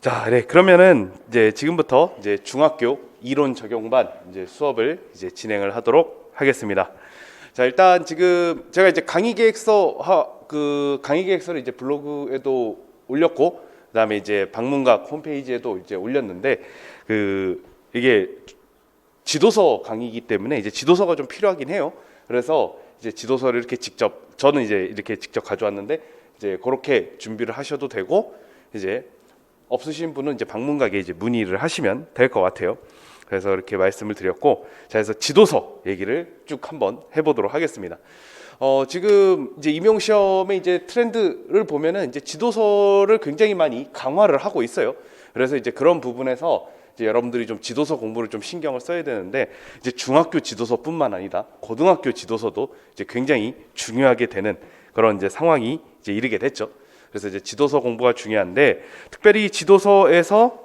자, 네. 그러면은 이제 지금부터 이제 중학교 이론 적용반 이제 수업을 이제 진행을 하도록 하겠습니다. 자, 일단 지금 제가 이제 강의 계획서를 이제 블로그에도 올렸고, 그다음에 이제 방문각 홈페이지에도 이제 올렸는데, 이게 지도서 강의이기 때문에 이제 지도서가 좀 필요하긴 해요. 그래서 이제 지도서를 이렇게 저는 이제 이렇게 직접 가져왔는데, 이제 그렇게 준비를 하셔도 되고, 이제 없으신 분은 이제 방문각에 이제 문의를 하시면 될 것 같아요. 그래서 이렇게 말씀을 드렸고, 자, 그래서 지도서 얘기를 쭉 한번 해보도록 하겠습니다. 지금 이제 임용 시험의 이제 트렌드를 보면은 이제 지도서를 굉장히 많이 강화를 하고 있어요. 그래서 이제 그런 부분에서 이제 여러분들이 좀 지도서 공부를 좀 신경을 써야 되는데, 이제 중학교 지도서뿐만 아니라 고등학교 지도서도 이제 굉장히 중요하게 되는 그런 이제 상황이 이제 이르게 됐죠. 그래서 이제 지도서 공부가 중요한데, 특별히 지도서에서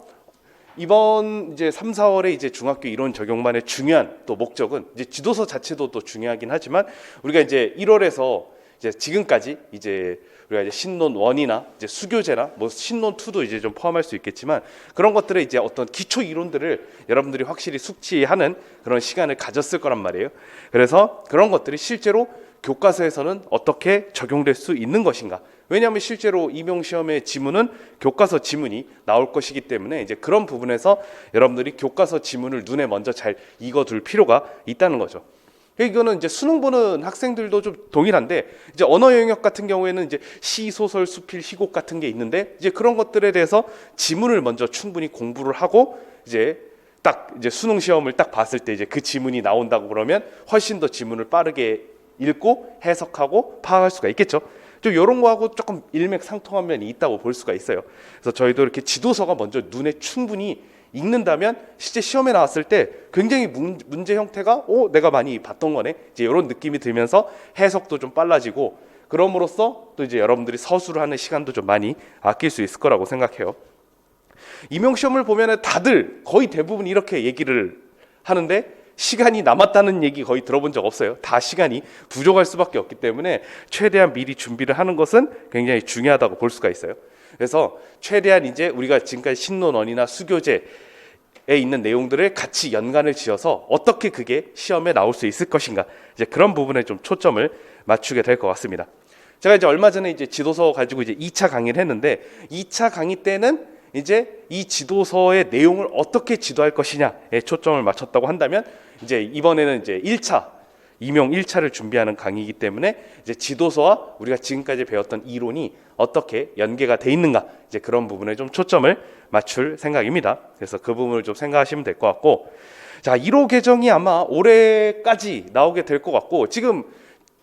이번 이제 3, 4월에 이제 중학교 이론 적용반의 중요한 또 목적은 이제 지도서 자체도 또 중요하긴 하지만, 우리가 이제 1월에서 이제 지금까지 이제 우리가 이제 신논 1이나 이제 수교재나 뭐 신논 2도 이제 좀 포함할 수 있겠지만, 그런 것들의 이제 어떤 기초 이론들을 여러분들이 확실히 숙지하는 그런 시간을 가졌을 거란 말이에요. 그래서 그런 것들이 실제로 교과서에서는 어떻게 적용될 수 있는 것인가? 왜냐하면 실제로 임용 시험의 지문은 교과서 지문이 나올 것이기 때문에 이제 그런 부분에서 여러분들이 교과서 지문을 눈에 먼저 잘 읽어둘 필요가 있다는 거죠. 이거는 이제 수능 보는 학생들도 좀 동일한데, 이제 언어 영역 같은 경우에는 이제 시, 소설, 수필, 희곡 같은 게 있는데, 이제 그런 것들에 대해서 지문을 먼저 충분히 공부를 하고, 이제 딱 이제 수능 시험을 딱 봤을 때 이제 그 지문이 나온다고 그러면 훨씬 더 지문을 빠르게 읽고 해석하고 파악할 수가 있겠죠. 좀 이런 거하고 조금 일맥상통한 면이 있다고 볼 수가 있어요. 그래서 저희도 이렇게 지도서가 먼저 눈에 충분히 익는다면 실제 시험에 나왔을 때 굉장히 문제 형태가 내가 많이 봤던 거네, 이제 이런 느낌이 들면서 해석도 좀 빨라지고, 그럼으로써 또 이제 여러분들이 서술을 하는 시간도 좀 많이 아낄 수 있을 거라고 생각해요. 임용 시험을 보면은 다들 거의 대부분 이렇게 얘기를 하는데, 시간이 남았다는 얘기 거의 들어본 적 없어요. 다 시간이 부족할 수밖에 없기 때문에 최대한 미리 준비를 하는 것은 굉장히 중요하다고 볼 수가 있어요. 그래서 최대한 이제 우리가 지금까지 신논1이나 수교재에 있는 내용들을 같이 연관을 지어서 어떻게 그게 시험에 나올 수 있을 것인가, 이제 그런 부분에 좀 초점을 맞추게 될 것 같습니다. 제가 이제 얼마 전에 이제 지도서 가지고 이제 2차 강의를 했는데, 2차 강의 때는 이제 이 지도서의 내용을 어떻게 지도할 것이냐에 초점을 맞췄다고 한다면, 이제 이번에는 이제 1차 임용 1차를 준비하는 강의이기 때문에 이제 지도서와 우리가 지금까지 배웠던 이론이 어떻게 연계가 돼 있는가, 이제 그런 부분에 좀 초점을 맞출 생각입니다. 그래서 그 부분을 좀 생각하시면 될 것 같고, 자, 1호 개정이 아마 올해까지 나오게 될 것 같고, 지금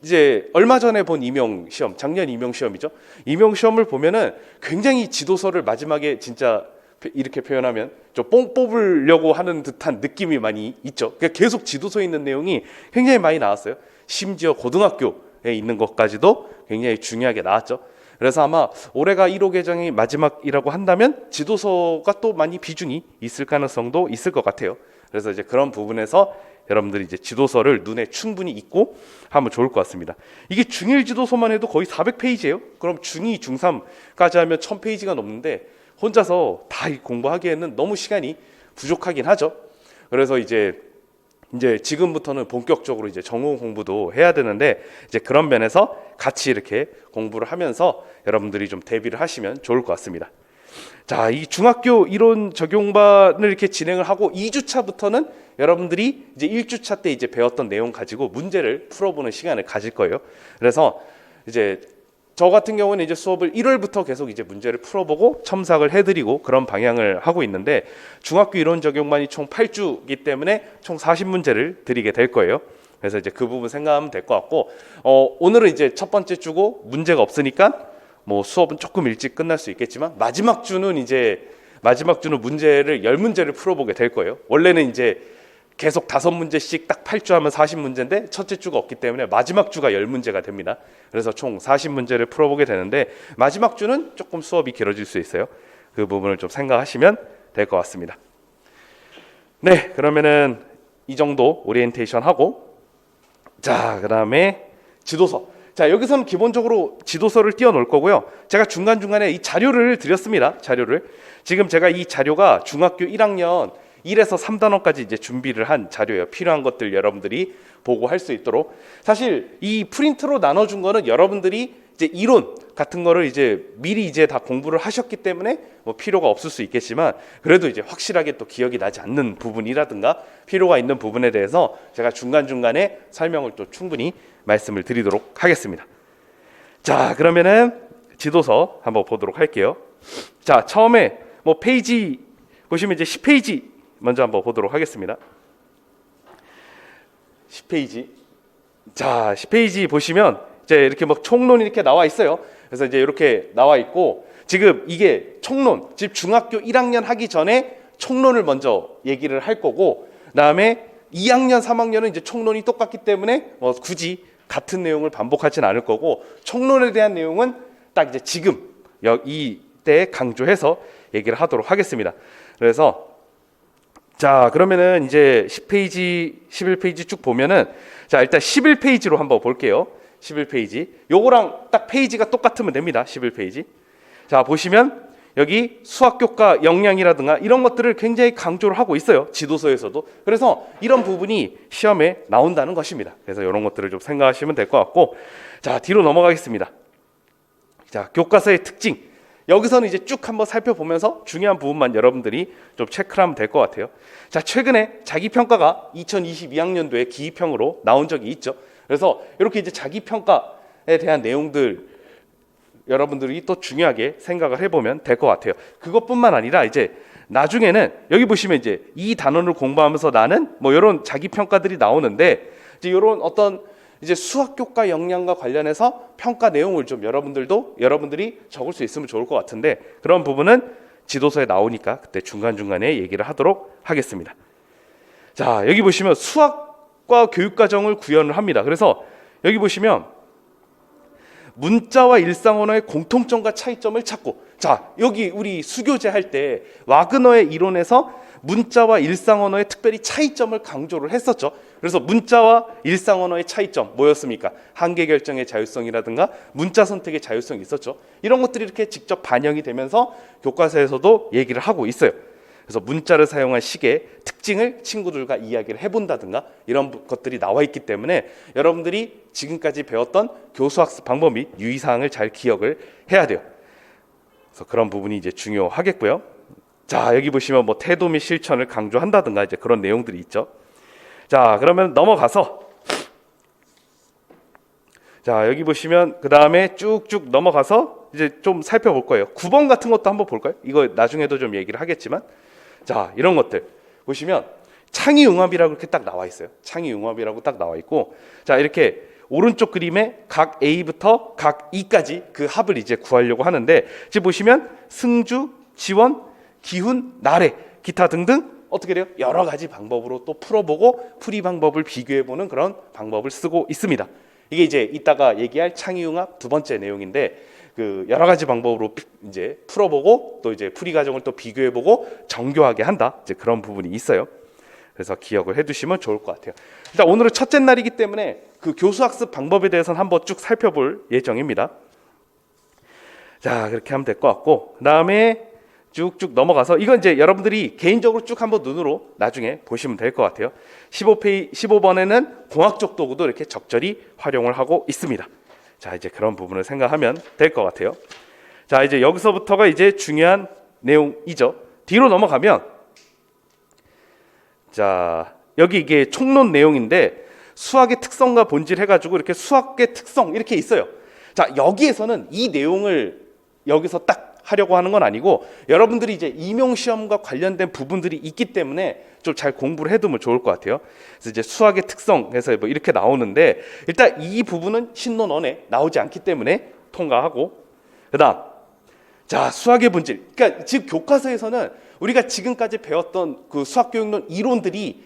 이제 얼마 전에 본 임용 시험, 작년 임용 시험이죠. 임용 시험을 보면은 굉장히 지도서를 마지막에 진짜 이렇게 표현하면 좀 뽕 뽑으려고 하는 듯한 느낌이 많이 있죠. 그러니까 계속 지도서에 있는 내용이 굉장히 많이 나왔어요. 심지어 고등학교에 있는 것까지도 굉장히 중요하게 나왔죠. 그래서 아마 올해가 1호 개정이 마지막이라고 한다면 지도서가 또 많이 비중이 있을 가능성도 있을 것 같아요. 그래서 이제 그런 부분에서 여러분들이 이제 지도서를 눈에 충분히 읽고 하면 좋을 것 같습니다. 이게 중1 지도서만 해도 거의 400페이지예요. 그럼 중2, 중3까지 하면 1000페이지가 넘는데, 혼자서 다 공부하기에는 너무 시간이 부족하긴 하죠. 그래서 이제 지금부터는 본격적으로 이제 전공 공부도 해야 되는데, 이제 그런 면에서 같이 이렇게 공부를 하면서 여러분들이 좀 대비를 하시면 좋을 것 같습니다. 자, 이 중학교 이론 적용반을 이렇게 진행을 하고 2주차부터는 여러분들이 이제 1주차 때 이제 배웠던 내용 가지고 문제를 풀어보는 시간을 가질 거예요. 그래서 이제 저 같은 경우는 이제 수업을 1월부터 계속 이제 문제를 풀어보고 첨삭을 해드리고 그런 방향을 하고 있는데, 중학교 이론 적용반이 총 8주이기 때문에 총 40문제를 드리게 될 거예요. 그래서 이제 그 부분 생각하면 될 것 같고, 오늘은 이제 첫 번째 주고 문제가 없으니까 뭐 수업은 조금 일찍 끝날 수 있겠지만, 마지막 주는 문제를 10문제를 풀어보게 될 거예요. 원래는 이제 계속 5문제씩 딱 8주 하면 40문제인데 첫째 주가 없기 때문에 마지막 주가 10문제가 됩니다. 그래서 총 40문제를 풀어보게 되는데, 마지막 주는 조금 수업이 길어질 수 있어요. 그 부분을 좀 생각하시면 될 것 같습니다. 네, 그러면은 이 정도 오리엔테이션 하고, 자, 그 다음에 지도서. 자, 여기서는 기본적으로 지도서를 띄워 놓을 거고요. 제가 중간중간에 이 자료를 드렸습니다. 자료를. 지금 제가 이 자료가 중학교 1학년 1에서 3단원까지 이제 준비를 한 자료예요. 필요한 것들 여러분들이 보고 할 수 있도록. 사실 이 프린트로 나눠준 거는 여러분들이 이제 이론 같은 거를 이제 미리 이제 다 공부를 하셨기 때문에 뭐 필요가 없을 수 있겠지만, 그래도 이제 확실하게 또 기억이 나지 않는 부분이라든가 필요가 있는 부분에 대해서 제가 중간중간에 설명을 또 충분히 말씀을 드리도록 하겠습니다. 자, 그러면은 지도서 한번 보도록 할게요. 자, 처음에 뭐 페이지 보시면 이제 10페이지 먼저 한번 보도록 하겠습니다. 10페이지. 자, 10페이지 보시면 이제 이렇게 뭐 총론이 이렇게 나와 있어요. 그래서 이제 이렇게 나와 있고, 지금 이게 총론, 즉 중학교 1학년 하기 전에 총론을 먼저 얘기를 할 거고, 그다음에 2학년, 3학년은 이제 총론이 똑같기 때문에 뭐 굳이 같은 내용을 반복하진 않을 거고, 총론에 대한 내용은 딱 이제 지금 이때 강조해서 얘기를 하도록 하겠습니다. 그래서 자, 그러면은 이제 10페이지, 11페이지 쭉 보면은, 자, 일단 11페이지로 한번 볼게요. 11페이지. 요거랑 딱 페이지가 똑같으면 됩니다. 11페이지. 자, 보시면 여기 수학교과 역량이라든가 이런 것들을 굉장히 강조를 하고 있어요. 지도서에서도. 그래서 이런 부분이 시험에 나온다는 것입니다. 그래서 이런 것들을 좀 생각하시면 될 것 같고, 자, 뒤로 넘어가겠습니다. 자, 교과서의 특징. 여기서는 이제 쭉 한번 살펴보면서 중요한 부분만 여러분들이 좀 체크를 하면 될 것 같아요. 자, 최근에 자기평가가 2022학년도에 기입형으로 나온 적이 있죠. 그래서 이렇게 이제 자기평가에 대한 내용들 여러분들이 또 중요하게 생각을 해보면 될 것 같아요. 그것뿐만 아니라 이제 나중에는 여기 보시면 이제 이 단원을 공부하면서 나는 뭐 이런 자기평가들이 나오는데, 이제 이런 어떤 이제 수학교과 역량과 관련해서 평가 내용을 좀 여러분들이 적을 수 있으면 좋을 것 같은데, 그런 부분은 지도서에 나오니까 그때 중간중간에 얘기를 하도록 하겠습니다. 자, 여기 보시면 수학과 교육과정을 구현을 합니다. 그래서 여기 보시면 문자와 일상 언어의 공통점과 차이점을 찾고, 자, 여기 우리 수교재 할 때 와그너의 이론에서 문자와 일상 언어의 특별히 차이점을 강조를 했었죠. 그래서 문자와 일상 언어의 차이점 뭐였습니까? 한계 결정의 자율성이라든가 문자 선택의 자율성이 있었죠. 이런 것들이 이렇게 직접 반영이 되면서 교과서에서도 얘기를 하고 있어요. 그래서 문자를 사용한 식의 특징을 친구들과 이야기를 해본다든가 이런 것들이 나와 있기 때문에 여러분들이 지금까지 배웠던 교수학습 방법 및 유의사항을 잘 기억을 해야 돼요. 그래서 그런 부분이 이제 중요하겠고요. 자, 여기 보시면 뭐 태도 및 실천을 강조한다든가 이제 그런 내용들이 있죠. 자, 그러면 넘어가서, 자, 여기 보시면 그 다음에 쭉쭉 넘어가서 이제 좀 살펴볼 거예요. 9번 같은 것도 한번 볼까요? 이거 나중에도 좀 얘기를 하겠지만, 자, 이런 것들 보시면 창의융합이라고 이렇게 딱 나와 있어요. 창의융합이라고 딱 나와 있고, 자, 이렇게 오른쪽 그림에 각 A부터 각 E까지 그 합을 이제 구하려고 하는데, 지금 보시면 승주, 지원, 기훈, 나래, 기타 등등 어떻게 돼요? 여러 가지 방법으로 또 풀어보고 풀이 방법을 비교해보는 그런 방법을 쓰고 있습니다. 이게 이제 이따가 얘기할 창의융합 두 번째 내용인데, 그 여러 가지 방법으로 이제 풀어보고 또 이제 풀이 과정을 또 비교해보고 정교하게 한다. 이제 그런 부분이 있어요. 그래서 기억을 해두시면 좋을 것 같아요. 일단 오늘은 첫째 날이기 때문에 그 교수학습 방법에 대해서는 한번 쭉 살펴볼 예정입니다. 자, 그렇게 하면 될 것 같고, 그 다음에 쭉쭉 넘어가서 이건 이제 여러분들이 개인적으로 쭉 한번 눈으로 나중에 보시면 될 것 같아요. 15번에는 공학적 도구도 이렇게 적절히 활용을 하고 있습니다. 자, 이제 그런 부분을 생각하면 될 것 같아요. 자, 이제 여기서부터가 이제 중요한 내용이죠. 뒤로 넘어가면, 자, 여기 이게 총론 내용인데 수학의 특성과 본질 해가지고 이렇게 수학의 특성 이렇게 있어요. 자, 여기에서는 이 내용을 여기서 딱 하려고 하는 건 아니고, 여러분들이 이제 임용시험과 관련된 부분들이 있기 때문에 좀 잘 공부를 해두면 좋을 것 같아요. 그래서 이제 수학의 특성에서 뭐 이렇게 나오는데, 일단 이 부분은 신론원에 나오지 않기 때문에 통과하고, 그다음, 자, 수학의 본질. 그러니까 즉 교과서에서는 우리가 지금까지 배웠던 그 수학교육론 이론들이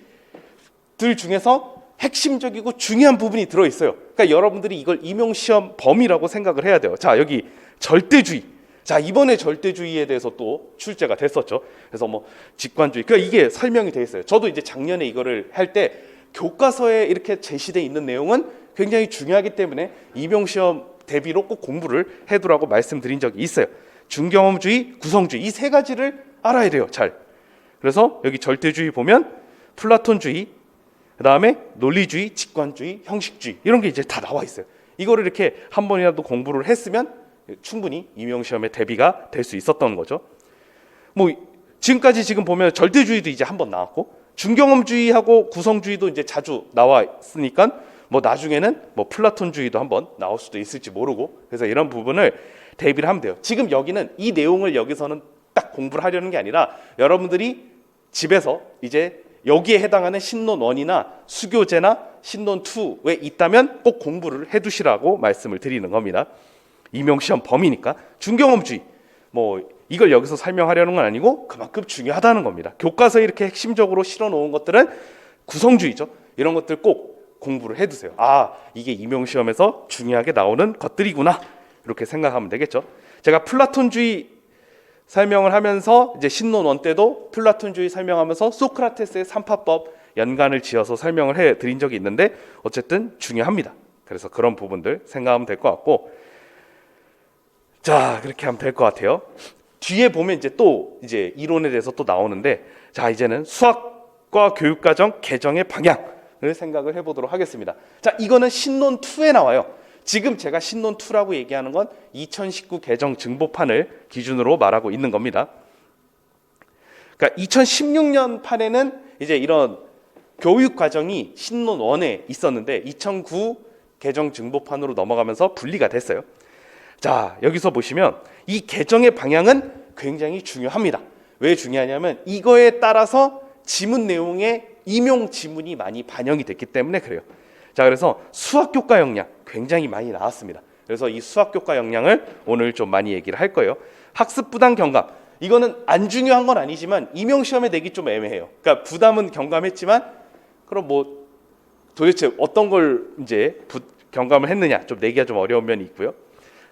들 중에서 핵심적이고 중요한 부분이 들어 있어요. 그러니까 여러분들이 이걸 임용시험 범위라고 생각을 해야 돼요. 자, 여기 절대주의. 자, 이번에 절대주의에 대해서 또 출제가 됐었죠. 그래서 뭐 직관주의, 그러니까 이게 설명이 돼 있어요. 저도 이제 작년에 이거를 할 때 교과서에 이렇게 제시돼 있는 내용은 굉장히 중요하기 때문에 임용시험 대비로 꼭 공부를 해두라고 말씀드린 적이 있어요. 중경험주의, 구성주의 이 세 가지를 알아야 돼요. 잘. 그래서 여기 절대주의 보면 플라톤주의, 그 다음에 논리주의, 직관주의, 형식주의 이런 게 이제 다 나와 있어요. 이거를 이렇게 한 번이라도 공부를 했으면 충분히 임용시험에 대비가 될 수 있었던 거죠. 뭐 지금까지 지금 보면 절대주의도 이제 한 번 나왔고 중경험주의하고 구성주의도 이제 자주 나왔으니까 뭐 나중에는 뭐 플라톤주의도 한번 나올 수도 있을지 모르고 그래서 이런 부분을 대비를 하면 돼요. 지금 여기는 이 내용을 여기서는 딱 공부를 하려는 게 아니라 여러분들이 집에서 이제 여기에 해당하는 신론 1이나 수교재나 신론 2에 있다면 꼭 공부를 해두시라고 말씀을 드리는 겁니다. 임용시험 범위니까 중경험주의 뭐 이걸 여기서 설명하려는 건 아니고 그만큼 중요하다는 겁니다. 교과서에 이렇게 핵심적으로 실어놓은 것들은 구성주의죠. 이런 것들 꼭 공부를 해두세요. 아, 이게 임용시험에서 중요하게 나오는 것들이구나 이렇게 생각하면 되겠죠. 제가 플라톤주의 설명을 하면서 이제 신론 1 때도 플라톤주의 설명하면서 소크라테스의 삼파법 연관을 지어서 설명을 해드린 적이 있는데 어쨌든 중요합니다. 그래서 그런 부분들 생각하면 될 것 같고 자 그렇게 하면 될 것 같아요. 뒤에 보면 이제 또 이제 이론에 대해서 또 나오는데 자 이제는 수학과 교육과정 개정의 방향을 생각을 해보도록 하겠습니다. 자 이거는 신론 2에 나와요. 지금 제가 신론 2라고 얘기하는 건 2019 개정 증보판을 기준으로 말하고 있는 겁니다. 그러니까 2016년 판에는 이제 이런 교육 과정이 신론 1에 있었는데 2009 개정 증보판으로 넘어가면서 분리가 됐어요. 자, 여기서 보시면 이 개정의 방향은 굉장히 중요합니다. 왜 중요하냐면 이거에 따라서 지문 내용에 임용 지문이 많이 반영이 됐기 때문에 그래요. 자, 그래서 수학 교과 역량 굉장히 많이 나왔습니다. 그래서 이 수학 교과 역량을 오늘 좀 많이 얘기를 할 거예요. 학습 부담 경감. 이거는 안 중요한 건 아니지만 임용 시험에 내기 좀 애매해요. 그러니까 부담은 경감했지만 그럼 뭐 도대체 어떤 걸 이제 경감을 했느냐 좀 내기가 좀 어려운 면이 있고요.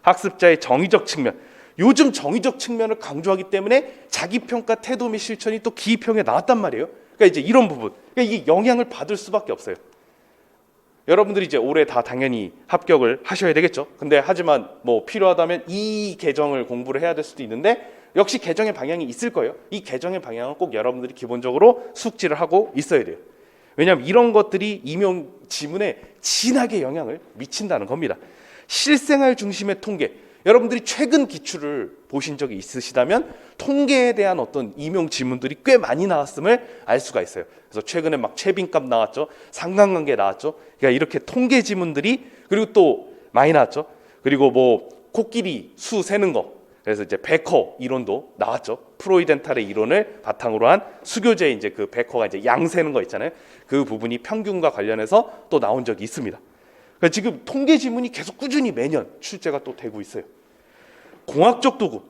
학습자의 정의적 측면. 요즘 정의적 측면을 강조하기 때문에 자기평가 태도 및 실천이 또 기입형에 나왔단 말이에요. 그러니까 이제 이런 부분. 그러니까 이게 영향을 받을 수밖에 없어요. 여러분들이 이제 올해 다 당연히 합격을 하셔야 되겠죠. 근데 하지만 뭐 필요하다면 이 개정을 공부를 해야 될 수도 있는데 역시 개정의 방향이 있을 거예요. 이 개정의 방향은 꼭 여러분들이 기본적으로 숙지를 하고 있어야 돼요. 왜냐하면 이런 것들이 임용 지문에 진하게 영향을 미친다는 겁니다. 실생활 중심의 통계. 여러분들이 최근 기출을 보신 적이 있으시다면 통계에 대한 어떤 임용 지문들이 꽤 많이 나왔음을 알 수가 있어요. 그래서 최근에 막 최빈값 나왔죠. 상관관계 나왔죠. 그러니까 이렇게 통계 지문들이 그리고 또 많이 나왔죠. 그리고 뭐 코끼리 수 세는 거. 그래서 이제 베커 이론도 나왔죠. 프로이덴탈의 이론을 바탕으로 한 수교재 이제 그 베커가 이제 양 세는 거 있잖아요. 그 부분이 평균과 관련해서 또 나온 적이 있습니다. 그러니까 지금 통계 지문이 계속 꾸준히 매년 출제가 또 되고 있어요. 공학적 도구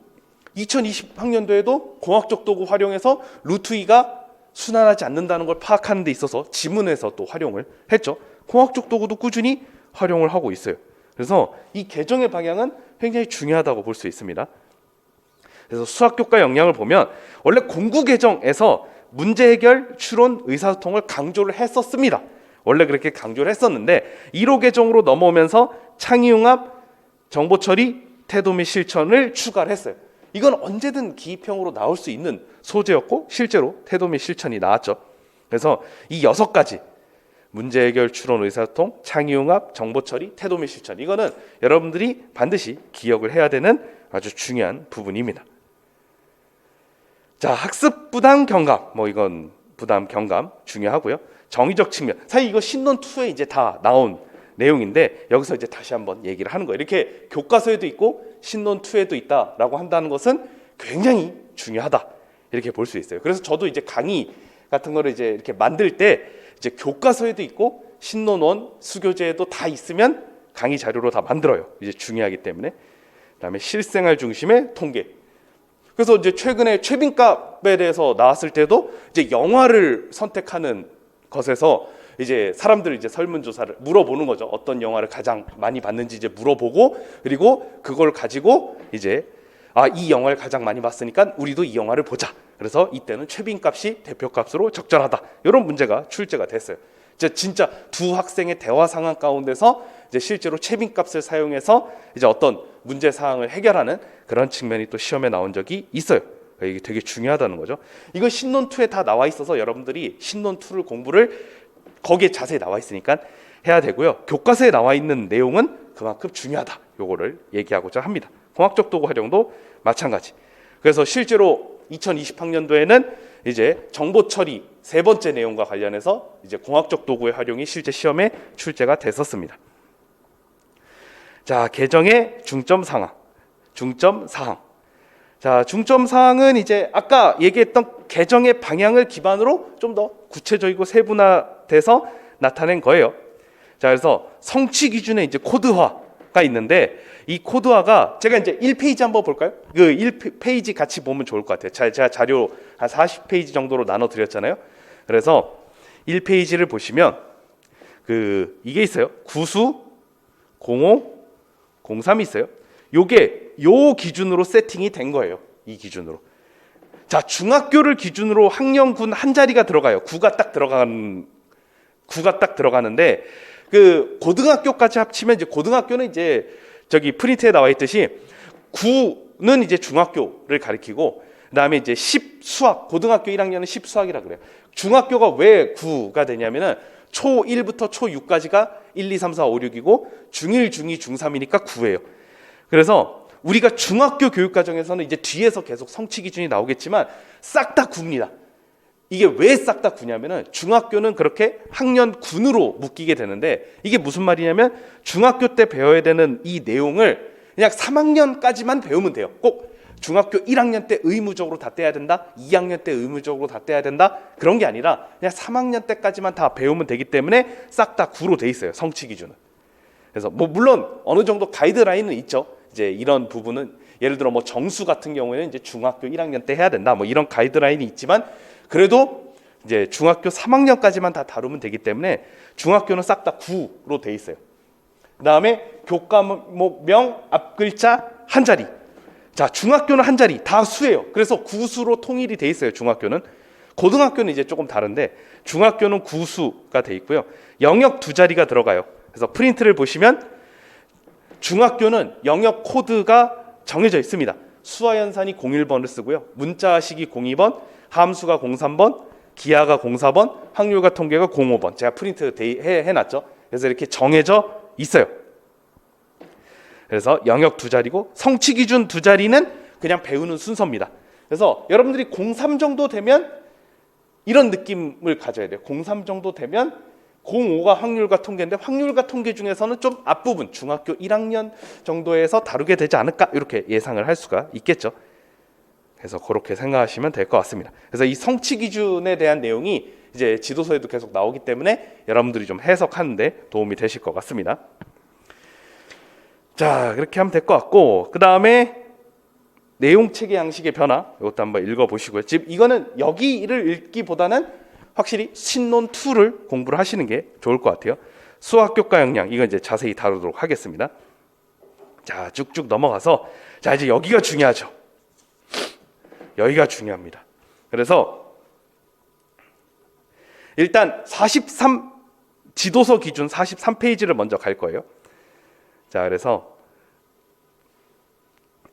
2020학년도에도 공학적 도구 활용해서 루트 2가 순환하지 않는다는 걸 파악하는 데 있어서 지문에서 또 활용을 했죠. 공학적 도구도 꾸준히 활용을 하고 있어요. 그래서 이 개정의 방향은 굉장히 중요하다고 볼 수 있습니다. 그래서 수학교과 역량을 보면 원래 공구 개정에서 문제 해결, 추론, 의사소통을 강조를 했었습니다. 원래 그렇게 강조를 했었는데 1호 개정으로 넘어오면서 창의융합, 정보처리, 태도 및 실천을 추가를 했어요. 이건 언제든 기입형으로 나올 수 있는 소재였고 실제로 태도 및 실천이 나왔죠. 그래서 이 6가지 문제 해결, 추론, 의사소통, 창의융합, 정보처리, 태도 및 실천 이거는 여러분들이 반드시 기억을 해야 되는 아주 중요한 부분입니다. 자, 학습 부담 경감 뭐 이건 부담 경감 중요하고요. 정의적 측면 사실 이거 신론 2에 이제 다 나온 내용인데 여기서 이제 다시 한번 얘기를 하는 거예요. 이렇게 교과서에도 있고 신론 2에도 있다라고 한다는 것은 굉장히 중요하다 이렇게 볼 수 있어요. 그래서 저도 이제 강의 같은 거를 이제 이렇게 만들 때 이제 교과서에도 있고 신론 1 수교재에도 다 있으면 강의 자료로 다 만들어요. 이제 중요하기 때문에. 그다음에 실생활 중심의 통계. 그래서 이제 최근에 최빈값에 대해서 나왔을 때도 이제 영화를 선택하는 것에서 이제 사람들 이제 설문조사를 물어보는 거죠. 어떤 영화를 가장 많이 봤는지 이제 물어보고 그리고 그걸 가지고 이제 이 영화를 가장 많이 봤으니까 우리도 이 영화를 보자. 그래서 이때는 최빈값이 대표값으로 적절하다. 이런 문제가 출제가 됐어요. 이제 진짜 두 학생의 대화 상황 가운데서 이제 실제로 채빈값을 사용해서 이제 어떤 문제 사항을 해결하는 그런 측면이 또 시험에 나온 적이 있어요. 이게 되게 중요하다는 거죠. 이거 신논 2에 다 나와 있어서 여러분들이 신논 2를 공부를 거기에 자세히 나와 있으니까 해야 되고요. 교과서에 나와 있는 내용은 그만큼 중요하다. 요거를 얘기하고자 합니다. 공학적 도구 활용도 마찬가지. 그래서 실제로 2020학년도에는 이제 정보 처리 세 번째 내용과 관련해서 이제 공학적 도구의 활용이 실제 시험에 출제가 됐었습니다. 자, 개정의 중점 사항. 자, 중점 사항은 이제 아까 얘기했던 개정의 방향을 기반으로 좀 더 구체적이고 세분화돼서 나타낸 거예요. 자, 그래서 성취 기준에 이제 코드화가 있는데 이 코드화가 제가 이제 1페이지 한번 볼까요? 그 1페이지 같이 보면 좋을 것 같아요. 제가 자료 한 40페이지 정도로 나눠 드렸잖아요. 그래서 1페이지를 보시면 이게 있어요. 구수 05 03이 있어요. 요게 요 기준으로 세팅이 된 거예요. 이 기준으로. 자, 중학교를 기준으로 학년군 한 자리가 들어가요. 9가 딱 들어가는데 그 고등학교까지 합치면 이제 고등학교는 이제 저기 프린트에 나와 있듯이 9는 이제 중학교를 가리키고 그다음에 이제 10 수학 고등학교 1학년은 10 수학이라 그래요. 중학교가 왜 9가 되냐면은 초1부터 초6까지가 1, 2, 3, 4, 5, 6이고 중1, 중2, 중3이니까 9예요. 그래서 우리가 중학교 교육 과정에서는 이제 뒤에서 계속 성취 기준이 나오겠지만 싹 다 9입니다. 이게 왜 싹 다 9냐면은 중학교는 그렇게 학년 9으로 묶이게 되는데 이게 무슨 말이냐면 중학교 때 배워야 되는 이 내용을 그냥 3학년까지만 배우면 돼요. 꼭 중학교 1학년 때 의무적으로 다 떼야 된다. 2학년 때 의무적으로 다 떼야 된다. 그런 게 아니라 그냥 3학년 때까지만 다 배우면 되기 때문에 싹 다 9로 돼 있어요. 성취 기준은. 그래서 뭐 물론 어느 정도 가이드라인은 있죠. 이제 이런 부분은 예를 들어 뭐 정수 같은 경우에는 이제 중학교 1학년 때 해야 된다. 뭐 이런 가이드라인이 있지만 그래도 이제 중학교 3학년까지만 다 다루면 되기 때문에 중학교는 싹 다 9로 돼 있어요. 그다음에 교과목명 앞글자 한 자리. 자, 중학교는 한 자리 다 수예요. 그래서 구수로 통일이 돼 있어요. 중학교는. 고등학교는 이제 조금 다른데 중학교는 구수가 돼 있고요. 영역 두 자리가 들어가요. 그래서 프린트를 보시면 중학교는 영역 코드가 정해져 있습니다. 수화연산이 01번을 쓰고요. 문자식이 02번, 함수가 03번, 기하가 04번, 확률과 통계가 05번. 제가 프린트 해놨죠. 그래서 이렇게 정해져 있어요. 그래서 영역 두 자리고 성취 기준 두 자리는 그냥 배우는 순서입니다. 그래서 여러분들이 03 정도 되면 이런 느낌을 가져야 돼요. 03 정도 되면 05가 확률과 통계인데 확률과 통계 중에서는 좀 앞부분 중학교 1학년 정도에서 다루게 되지 않을까 이렇게 예상을 할 수가 있겠죠. 그래서 그렇게 생각하시면 될 것 같습니다. 그래서 이 성취 기준에 대한 내용이 이제 지도서에도 계속 나오기 때문에 여러분들이 좀 해석하는데 도움이 되실 것 같습니다. 자, 그렇게 하면 될 것 같고 그 다음에 내용 체계 양식의 변화 이것도 한번 읽어보시고요. 지금 이거는 여기를 읽기보다는 확실히 신논 2를 공부를 하시는 게 좋을 것 같아요. 수학교과 역량 이건 이제 자세히 다루도록 하겠습니다. 자, 쭉쭉 넘어가서 자 이제 여기가 중요하죠. 여기가 중요합니다. 그래서 일단 43 지도서 기준 43페이지를 먼저 갈 거예요. 자, 그래서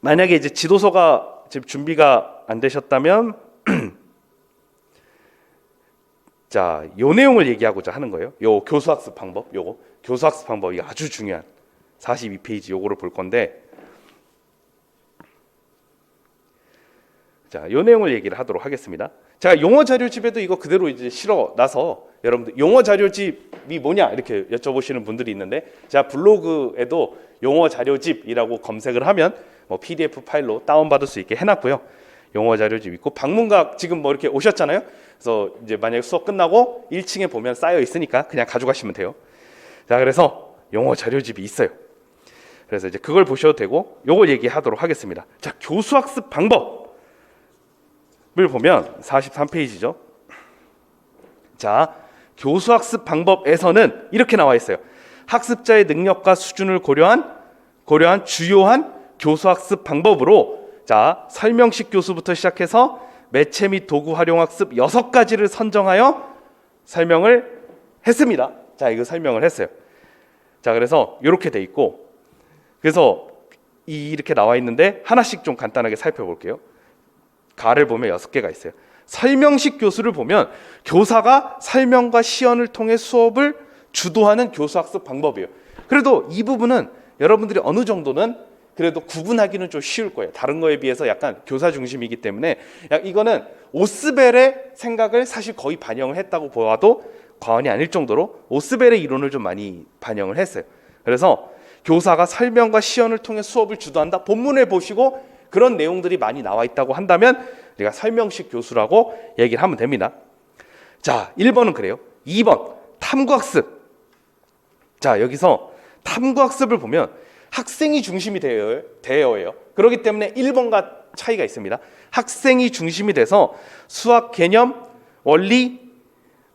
만약에 이제 지도서가 지금 준비가 안 되셨다면 자, 요 내용을 얘기하고자 하는 거예요. 요 교수학습 방법, 요거 교수학습 방법이 아주 중요한 42페이지 요거를 볼 건데 자, 요 내용을 얘기를 하도록 하겠습니다. 제가 용어 자료집에도 이거 그대로 이제 실어놔서 여러분들 용어 자료집이 뭐냐 이렇게 여쭤보시는 분들이 있는데 제가 블로그에도 용어 자료집이라고 검색을 하면 뭐 PDF 파일로 다운받을 수 있게 해놨고요. 용어 자료집 있고 방문각 지금 뭐 이렇게 오셨잖아요. 그래서 이제 만약에 수업 끝나고 1층에 보면 쌓여 있으니까 그냥 가져가시면 돼요. 자, 그래서 용어 자료집이 있어요. 그래서 이제 그걸 보셔도 되고 요걸 얘기하도록 하겠습니다. 자, 교수학습 방법을 보면 43페이지죠. 자, 교수학습 방법에서는 이렇게 나와 있어요. 학습자의 능력과 수준을 고려한 주요한 교수학습 방법으로 자, 설명식 교수부터 시작해서 매체 및 도구 활용 학습 6가지를 선정하여 설명을 했습니다. 자, 이거 설명을 했어요. 자, 그래서 이렇게 돼 있고, 그래서 이렇게 나와 있는데 하나씩 좀 간단하게 살펴볼게요. 가를 보면 6개가 있어요. 설명식 교수를 보면 교사가 설명과 시연을 통해 수업을 주도하는 교수학습 방법이에요. 그래도 이 부분은 여러분들이 어느 정도는 그래도 구분하기는 좀 쉬울 거예요. 다른 거에 비해서 약간 교사 중심이기 때문에 이거는 오스벨의 생각을 사실 거의 반영을 했다고 보아도 과언이 아닐 정도로 오스벨의 이론을 좀 많이 반영을 했어요. 그래서 교사가 설명과 시연을 통해 수업을 주도한다. 본문을 보시고 그런 내용들이 많이 나와 있다고 한다면 우리가 설명식 교수라고 얘기를 하면 됩니다. 자, 1번은 그래요. 2번 탐구학습. 자, 여기서 탐구학습을 보면 학생이 중심이 되어요. 그렇기 때문에 1번과 차이가 있습니다. 학생이 중심이 돼서 수학 개념, 원리,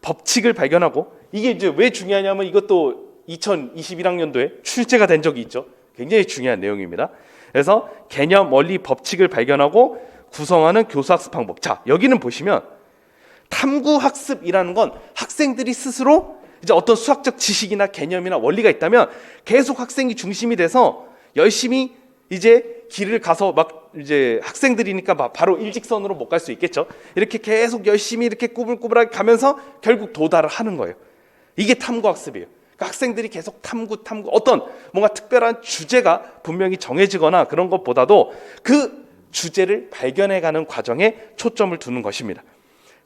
법칙을 발견하고, 이게 이제 왜 중요하냐면 이것도 2021학년도에 출제가 된 적이 있죠. 굉장히 중요한 내용입니다. 그래서 개념, 원리, 법칙을 발견하고 구성하는 교수학습 방법. 자, 여기는 보시면 탐구학습이라는 건 학생들이 스스로 이제 어떤 수학적 지식이나 개념이나 원리가 있다면 계속 학생이 중심이 돼서 열심히 이제 길을 가서 막 이제 학생들이니까 바로 일직선으로 못 갈 수 있겠죠. 이렇게 계속 열심히 이렇게 꾸불꾸불하게 가면서 결국 도달을 하는 거예요. 이게 탐구학습이에요. 그러니까 학생들이 계속 탐구 어떤 뭔가 특별한 주제가 분명히 정해지거나 그런 것보다도 그 주제를 발견해가는 과정에 초점을 두는 것입니다.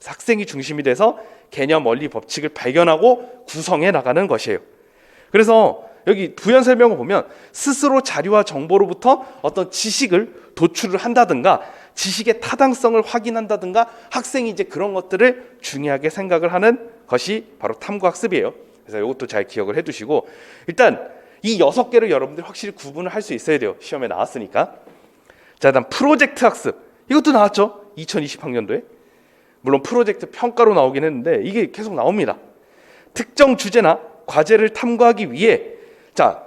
학생이 중심이 돼서 개념, 원리, 법칙을 발견하고 구성해 나가는 것이에요. 그래서 여기 부연 설명을 보면 스스로 자료와 정보로부터 어떤 지식을 도출을 한다든가 지식의 타당성을 확인한다든가 학생이 이제 그런 것들을 중요하게 생각을 하는 것이 바로 탐구학습이에요. 그래서 이것도 잘 기억을 해두시고, 일단 이 6개를 여러분들이 확실히 구분을 할 수 있어야 돼요. 시험에 나왔으니까. 자, 다음 프로젝트 학습. 이것도 나왔죠. 2020학년도에. 물론 프로젝트 평가로 나오긴 했는데 이게 계속 나옵니다. 특정 주제나 과제를 탐구하기 위해, 자,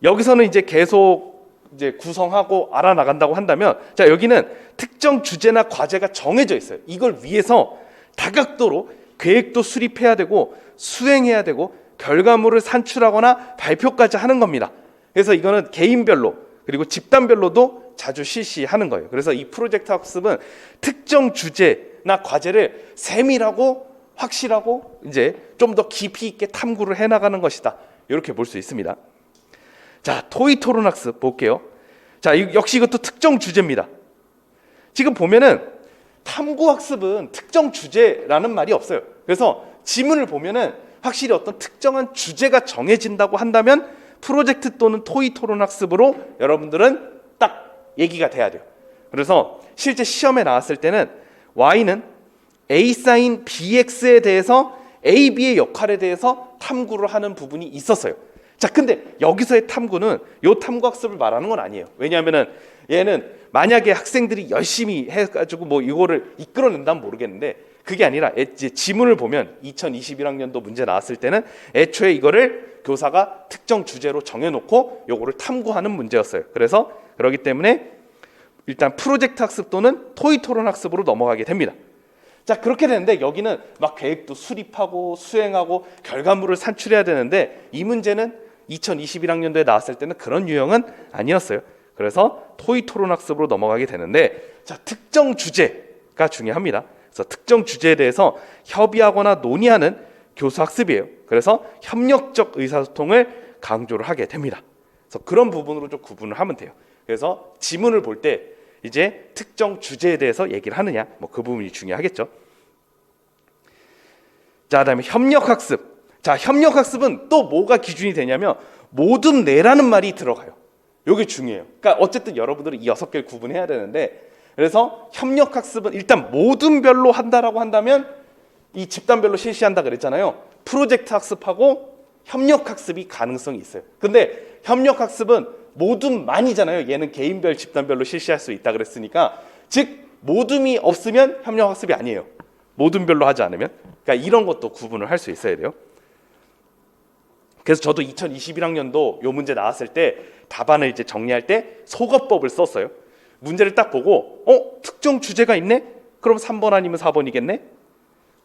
여기서는 이제 계속 이제 구성하고 알아나간다고 한다면, 자, 여기는 특정 주제나 과제가 정해져 있어요. 이걸 위해서 다각도로 계획도 수립해야 되고 수행해야 되고 결과물을 산출하거나 발표까지 하는 겁니다. 그래서 이거는 개인별로 그리고 집단별로도 자주 실시하는 거예요. 그래서 이 프로젝트 학습은 특정 주제나 과제를 세밀하고 확실하고 이제 좀 더 깊이 있게 탐구를 해나가는 것이다. 이렇게 볼 수 있습니다. 자, 토의 토론 학습 볼게요. 자, 역시 이것도 특정 주제입니다. 지금 보면은 탐구 학습은 특정 주제라는 말이 없어요. 그래서 지문을 보면은 확실히 어떤 특정한 주제가 정해진다고 한다면 프로젝트 또는 토의 토론 학습으로 여러분들은 딱 얘기가 돼야 돼요. 그래서 실제 시험에 나왔을 때는 Y는 A 사인 BX에 대해서 A, B의 역할에 대해서 탐구를 하는 부분이 있었어요. 자, 근데 여기서의 탐구는 요 탐구학습을 말하는 건 아니에요. 왜냐하면은 얘는 만약에 학생들이 열심히 해가지고 뭐 이거를 이끌어낸다면 모르겠는데, 그게 아니라 이제 지문을 보면 2021학년도 문제 나왔을 때는 애초에 이거를 교사가 특정 주제로 정해놓고 요거를 탐구하는 문제였어요. 그래서 그렇기 때문에 일단 프로젝트 학습 또는 토의 토론 학습으로 넘어가게 됩니다. 자, 그렇게 되는데 여기는 막 계획도 수립하고 수행하고 결과물을 산출해야 되는데 이 문제는 2021학년도에 나왔을 때는 그런 유형은 아니었어요. 그래서 토의 토론 학습으로 넘어가게 되는데, 자, 특정 주제가 중요합니다. 그래서 특정 주제에 대해서 협의하거나 논의하는 교수 학습이에요. 그래서 협력적 의사소통을 강조를 하게 됩니다. 그래서 그런 부분으로 좀 구분을 하면 돼요. 그래서 지문을 볼 때 이제 특정 주제에 대해서 얘기를 하느냐, 뭐 그 부분이 중요하겠죠. 자, 그다음에 협력학습. 자, 협력학습은 또 뭐가 기준이 되냐면 모든 뇌라는 말이 들어가요. 이게 중요해요. 그러니까 어쨌든 여러분들은 이 6개를 구분해야 되는데, 그래서 협력학습은 일단 모든 별로 한다라고 한다면 이 집단별로 실시한다 그랬잖아요. 프로젝트 학습하고 협력학습이 가능성이 있어요. 근데 협력학습은 모둠만이잖아요. 얘는 개인별, 집단별로 실시할 수 있다 그랬으니까, 즉 모둠이 없으면 협력학습이 아니에요. 모둠별로 하지 않으면. 그러니까 이런 것도 구분을 할 수 있어야 돼요. 그래서 저도 2021학년도 요 문제 나왔을 때 답안을 이제 정리할 때 소거법을 썼어요. 문제를 딱 보고 특정 주제가 있네? 그럼 3번 아니면 4번이겠네?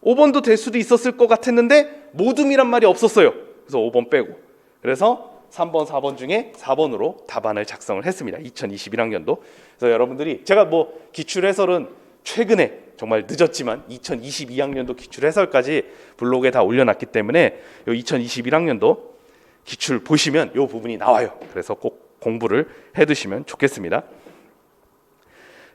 5번도 될 수도 있었을 것 같았는데 모둠이란 말이 없었어요. 그래서 5번 빼고, 그래서 3번, 4번 중에 4번으로 답안을 작성을 했습니다. 2021학년도. 그래서 여러분들이, 제가 뭐 기출해설은 최근에 정말 늦었지만 2022학년도 기출해설까지 블로그에 다 올려놨기 때문에 요 2021학년도 기출 보시면 요 부분이 나와요. 그래서 꼭 공부를 해두시면 좋겠습니다.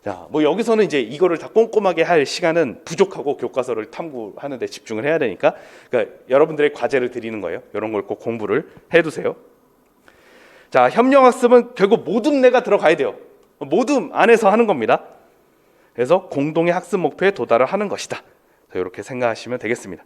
자, 뭐 여기서는 이제 이거를 다 꼼꼼하게 할 시간은 부족하고 교과서를 탐구하는 데 집중을 해야 되니까, 그러니까 여러분들의 과제를 드리는 거예요. 이런 걸 꼭 공부를 해두세요. 자, 협력학습은 결국 모둠 내가 들어가야 돼요. 모둠 안에서 하는 겁니다. 그래서 공동의 학습 목표에 도달을 하는 것이다. 이렇게 생각하시면 되겠습니다.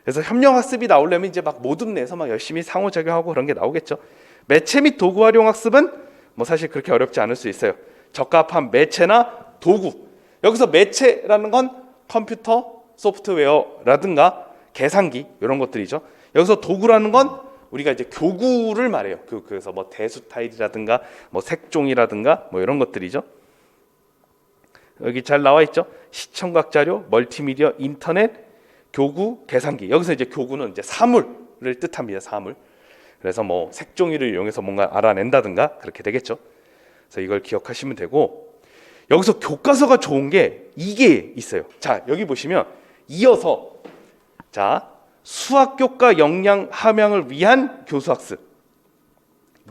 그래서 협력학습이 나오려면 이제 막 모둠 내에서 막 열심히 상호작용하고 그런 게 나오겠죠. 매체 및 도구 활용 학습은 뭐 사실 그렇게 어렵지 않을 수 있어요. 적합한 매체나 도구. 여기서 매체라는 건 컴퓨터, 소프트웨어라든가 계산기 이런 것들이죠. 여기서 도구라는 건 우리가 이제 교구를 말해요. 그래서 뭐 대수 타일이라든가 뭐 색종이라든가 뭐 이런 것들이죠. 여기 잘 나와 있죠. 시청각 자료, 멀티미디어, 인터넷, 교구, 계산기. 여기서 이제 교구는 이제 사물을 뜻합니다. 사물. 그래서 뭐 색종이를 이용해서 뭔가 알아낸다든가 그렇게 되겠죠. 그래서 이걸 기억하시면 되고, 여기서 교과서가 좋은 게 이게 있어요. 자, 여기 보시면 이어서, 자, 수학교과 역량 함양을 위한 교수학습.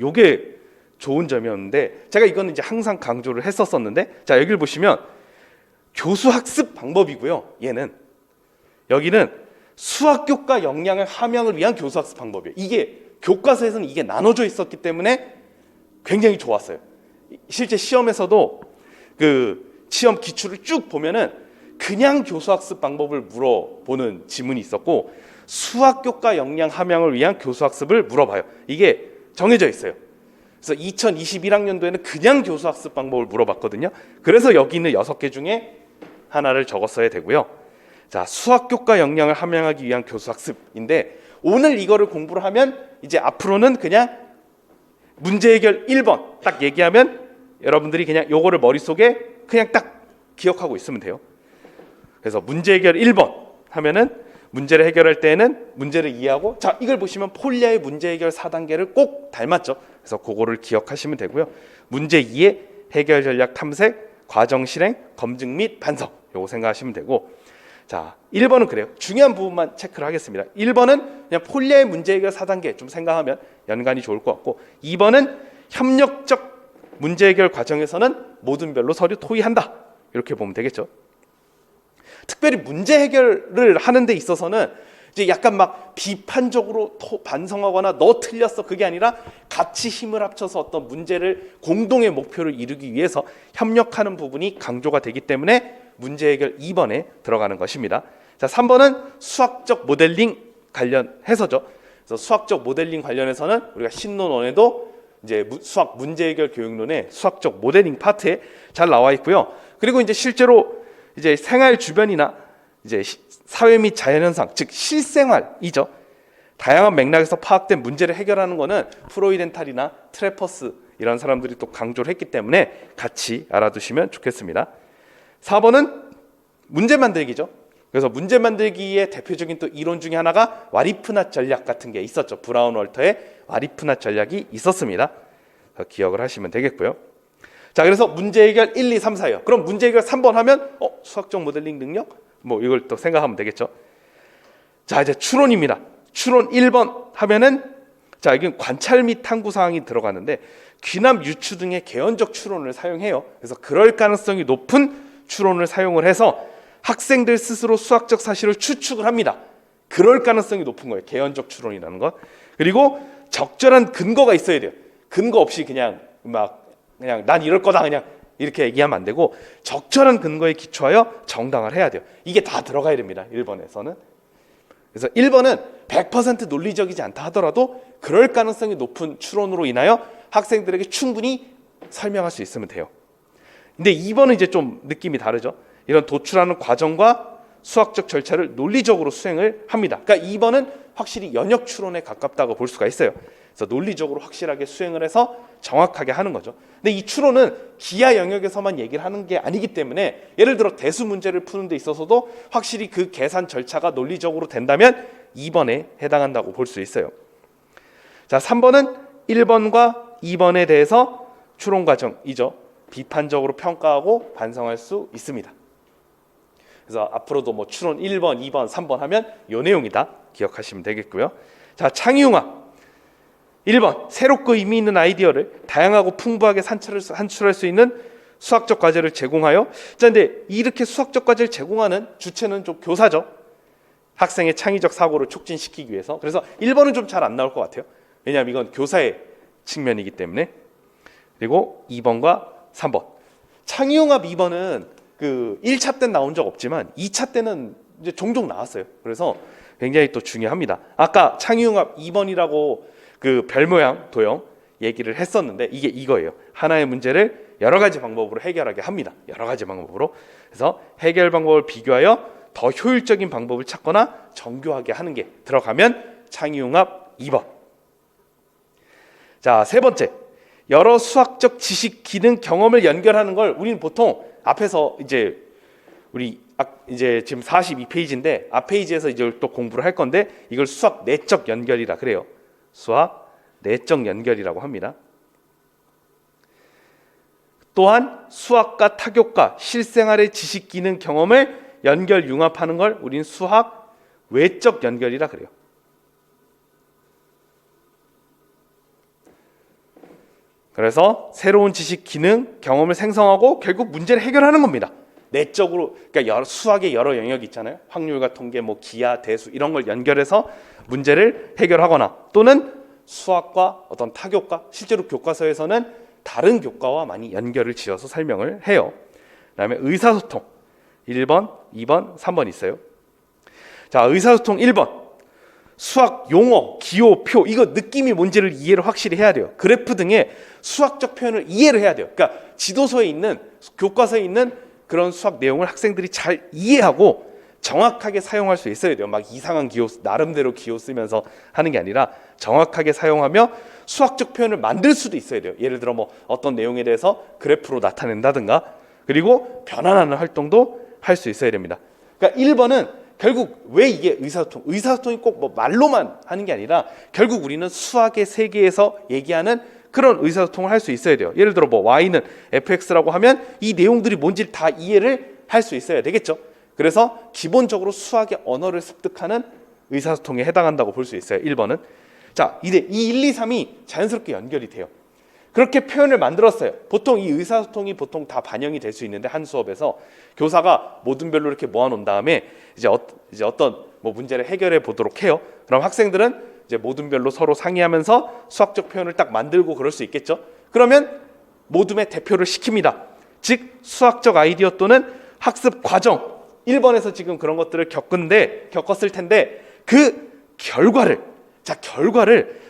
요게 좋은 점이었는데, 제가 이거는 이제 항상 강조를 했었었는데, 자, 여기를 보시면 교수학습 방법이고요. 얘는 여기는 수학교과 역량을 함양을 위한 교수학습 방법이에요. 이게 교과서에서는 이게 나눠져 있었기 때문에 굉장히 좋았어요. 실제 시험에서도 그 시험 기출을 쭉 보면은 그냥 교수학습 방법을 물어보는 지문이 있었고, 수학교과 역량 함양을 위한 교수학습을 물어봐요. 이게 정해져 있어요. 그래서 2021학년도에는 그냥 교수학습 방법을 물어봤거든요. 그래서 여기 있는 6개 중에 하나를 적었어야 되고요. 자, 수학교과 역량을 함양하기 위한 교수학습인데, 오늘 이거를 공부를 하면 이제 앞으로는 그냥 문제 해결 1번 딱 얘기하면 여러분들이 그냥 요거를 머릿속에 그냥 딱 기억하고 있으면 돼요. 그래서 문제 해결 1번 하면은 문제를 해결할 때에는 문제를 이해하고, 자, 이걸 보시면 폴리아의 문제 해결 4단계를 꼭 닮았죠. 그래서 그거를 기억하시면 되고요. 문제 이해, 해결 전략 탐색, 과정 실행, 검증 및 반성. 요거 생각하시면 되고, 자, 1번은 그래요. 중요한 부분만 체크를 하겠습니다. 1번은 그냥 폴리아의 문제 해결 4단계 좀 생각하면 연관이 좋을 것 같고, 2번은 협력적 문제 해결 과정에서는 모둠별로 서류 토의한다. 이렇게 보면 되겠죠. 특별히 문제 해결을 하는 데 있어서는 이제 약간 막 비판적으로 반성하거나 너 틀렸어, 그게 아니라 같이 힘을 합쳐서 어떤 문제를 공동의 목표를 이루기 위해서 협력하는 부분이 강조가 되기 때문에 문제 해결 2번에 들어가는 것입니다. 자, 3번은 수학적 모델링 관련해서죠. 그래서 수학적 모델링 관련해서는 우리가 신론원에도 이제 수학 문제 해결 교육론의 수학적 모델링 파트에 잘 나와 있고요. 그리고 이제 실제로 이제 생활 주변이나 이제 사회 및 자연현상, 즉 실생활이죠. 다양한 맥락에서 파악된 문제를 해결하는 것은 프로이덴탈이나 트레퍼스 이런 사람들이 또 강조를 했기 때문에 같이 알아두시면 좋겠습니다. 4번은 문제 만들기죠. 그래서 문제 만들기의 대표적인 또 이론 중에 하나가 와리프낫 전략 같은 게 있었죠. 브라운 월터의 와리프낫 전략이 있었습니다. 기억을 하시면 되겠고요. 자, 그래서 문제 해결 1, 2, 3, 4요. 그럼 문제 해결 3번 하면 수학적 모델링 능력? 뭐 이걸 또 생각하면 되겠죠. 자, 이제 추론입니다. 추론 1번 하면은, 자, 이건 관찰 및 탐구 사항이 들어가는데 귀남 유추 등의 개연적 추론을 사용해요. 그래서 그럴 가능성이 높은 추론을 사용을 해서 학생들 스스로 수학적 사실을 추측을 합니다. 그럴 가능성이 높은 거예요. 개연적 추론이라는 것. 그리고 적절한 근거가 있어야 돼요. 근거 없이 그냥 난 이럴 거다 그냥 이렇게 얘기하면 안 되고, 적절한 근거에 기초하여 정당화를 해야 돼요. 이게 다 들어가야 됩니다. 1번에서는. 그래서 1번은 100% 논리적이지 않다 하더라도 그럴 가능성이 높은 추론으로 인하여 학생들에게 충분히 설명할 수 있으면 돼요. 근데 2번은 이제 좀 느낌이 다르죠. 이런 도출하는 과정과 수학적 절차를 논리적으로 수행을 합니다. 그러니까 2번은 확실히 연역 추론에 가깝다고 볼 수가 있어요. 그래서 논리적으로 확실하게 수행을 해서 정확하게 하는 거죠. 근데 이 추론은 기하 영역에서만 얘기를 하는 게 아니기 때문에 예를 들어 대수 문제를 푸는 데 있어서도 확실히 그 계산 절차가 논리적으로 된다면 2번에 해당한다고 볼 수 있어요. 자, 3번은 1번과 2번에 대해서 추론 과정이죠. 비판적으로 평가하고 반성할 수 있습니다. 그래서 앞으로도 뭐 추론 1번, 2번, 3번 하면 이 내용이다 기억하시면 되겠고요. 자, 창의융합 1번, 새롭고 의미 있는 아이디어를 다양하고 풍부하게 산출할 수 있는 수학적 과제를 제공하여. 자, 근데 이렇게 수학적 과제를 제공하는 주체는 좀 교사죠. 학생의 창의적 사고를 촉진시키기 위해서. 그래서 1번은 좀 잘 안 나올 것 같아요. 왜냐하면 이건 교사의 측면이기 때문에. 그리고 2번과 3번. 창의융합 2번은 그 1차 때는 나온 적 없지만 2차 때는 이제 종종 나왔어요. 그래서 굉장히 또 중요합니다. 아까 창의융합 2번이라고 그 별 모양 도형 얘기를 했었는데 이게 이거예요. 하나의 문제를 여러 가지 방법으로 해결하게 합니다. 여러 가지 방법으로. 그래서 해결 방법을 비교하여 더 효율적인 방법을 찾거나 정교하게 하는 게 들어가면 창의융합 2번. 자, 세 번째. 여러 수학적 지식, 기능, 경험을 연결하는 걸 우리는 보통 앞에서 이제 지금 42페이지인데 앞 페이지에서 이제 또 공부를 할 건데 이걸 수학 내적 연결이라 그래요. 수학 내적 연결이라고 합니다. 또한 수학과 타교과 실생활의 지식, 기능, 경험을 연결 융합하는 걸 우리는 수학 외적 연결이라 그래요. 그래서 새로운 지식, 기능, 경험을 생성하고 결국 문제를 해결하는 겁니다. 내적으로, 그러니까 수학의 여러 영역이 있잖아요. 확률과 통계, 뭐 기하, 대수 이런 걸 연결해서 문제를 해결하거나 또는 수학과 어떤 타교과, 실제로 교과서에서는 다른 교과와 많이 연결을 지어서 설명을 해요. 그다음에 의사소통 1번, 2번, 3번 있어요. 자, 의사소통 1번. 수학 용어, 기호, 표 이거 느낌이 뭔지를 이해를 확실히 해야 돼요. 그래프 등의 수학적 표현을 이해를 해야 돼요. 그러니까 지도서에 있는, 교과서에 있는 그런 수학 내용을 학생들이 잘 이해하고 정확하게 사용할 수 있어야 돼요. 막 이상한 기호, 나름대로 기호 쓰면서 하는 게 아니라 정확하게 사용하며 수학적 표현을 만들 수도 있어야 돼요. 예를 들어 뭐 어떤 내용에 대해서 그래프로 나타낸다든가 그리고 변환하는 활동도 할 수 있어야 됩니다. 그러니까 1번은 결국 왜 이게 의사소통이 꼭 뭐 말로만 하는 게 아니라 결국 우리는 수학의 세계에서 얘기하는 그런 의사소통을 할 수 있어야 돼요. 예를 들어 뭐 y는 fx라고 하면 이 내용들이 뭔지 다 이해를 할 수 있어야 되겠죠. 그래서 기본적으로 수학의 언어를 습득하는 의사소통에 해당한다고 볼 수 있어요. 1번은. 자, 이제 이 1, 2, 3이 자연스럽게 연결이 돼요. 그렇게 표현을 만들었어요. 보통 이 의사소통이 보통 다 반영이 될 수 있는데 한 수업에서 교사가 모든 별로 이렇게 모아놓은 다음에 이제 어떤 뭐 문제를 해결해 보도록 해요. 그럼 학생들은 이제 모든 별로 서로 상의하면서 수학적 표현을 딱 만들고 그럴 수 있겠죠. 그러면 모둠의 대표를 시킵니다. 즉 수학적 아이디어 또는 학습 과정 1번에서 지금 그런 것들을 겪었을 텐데 그 결과를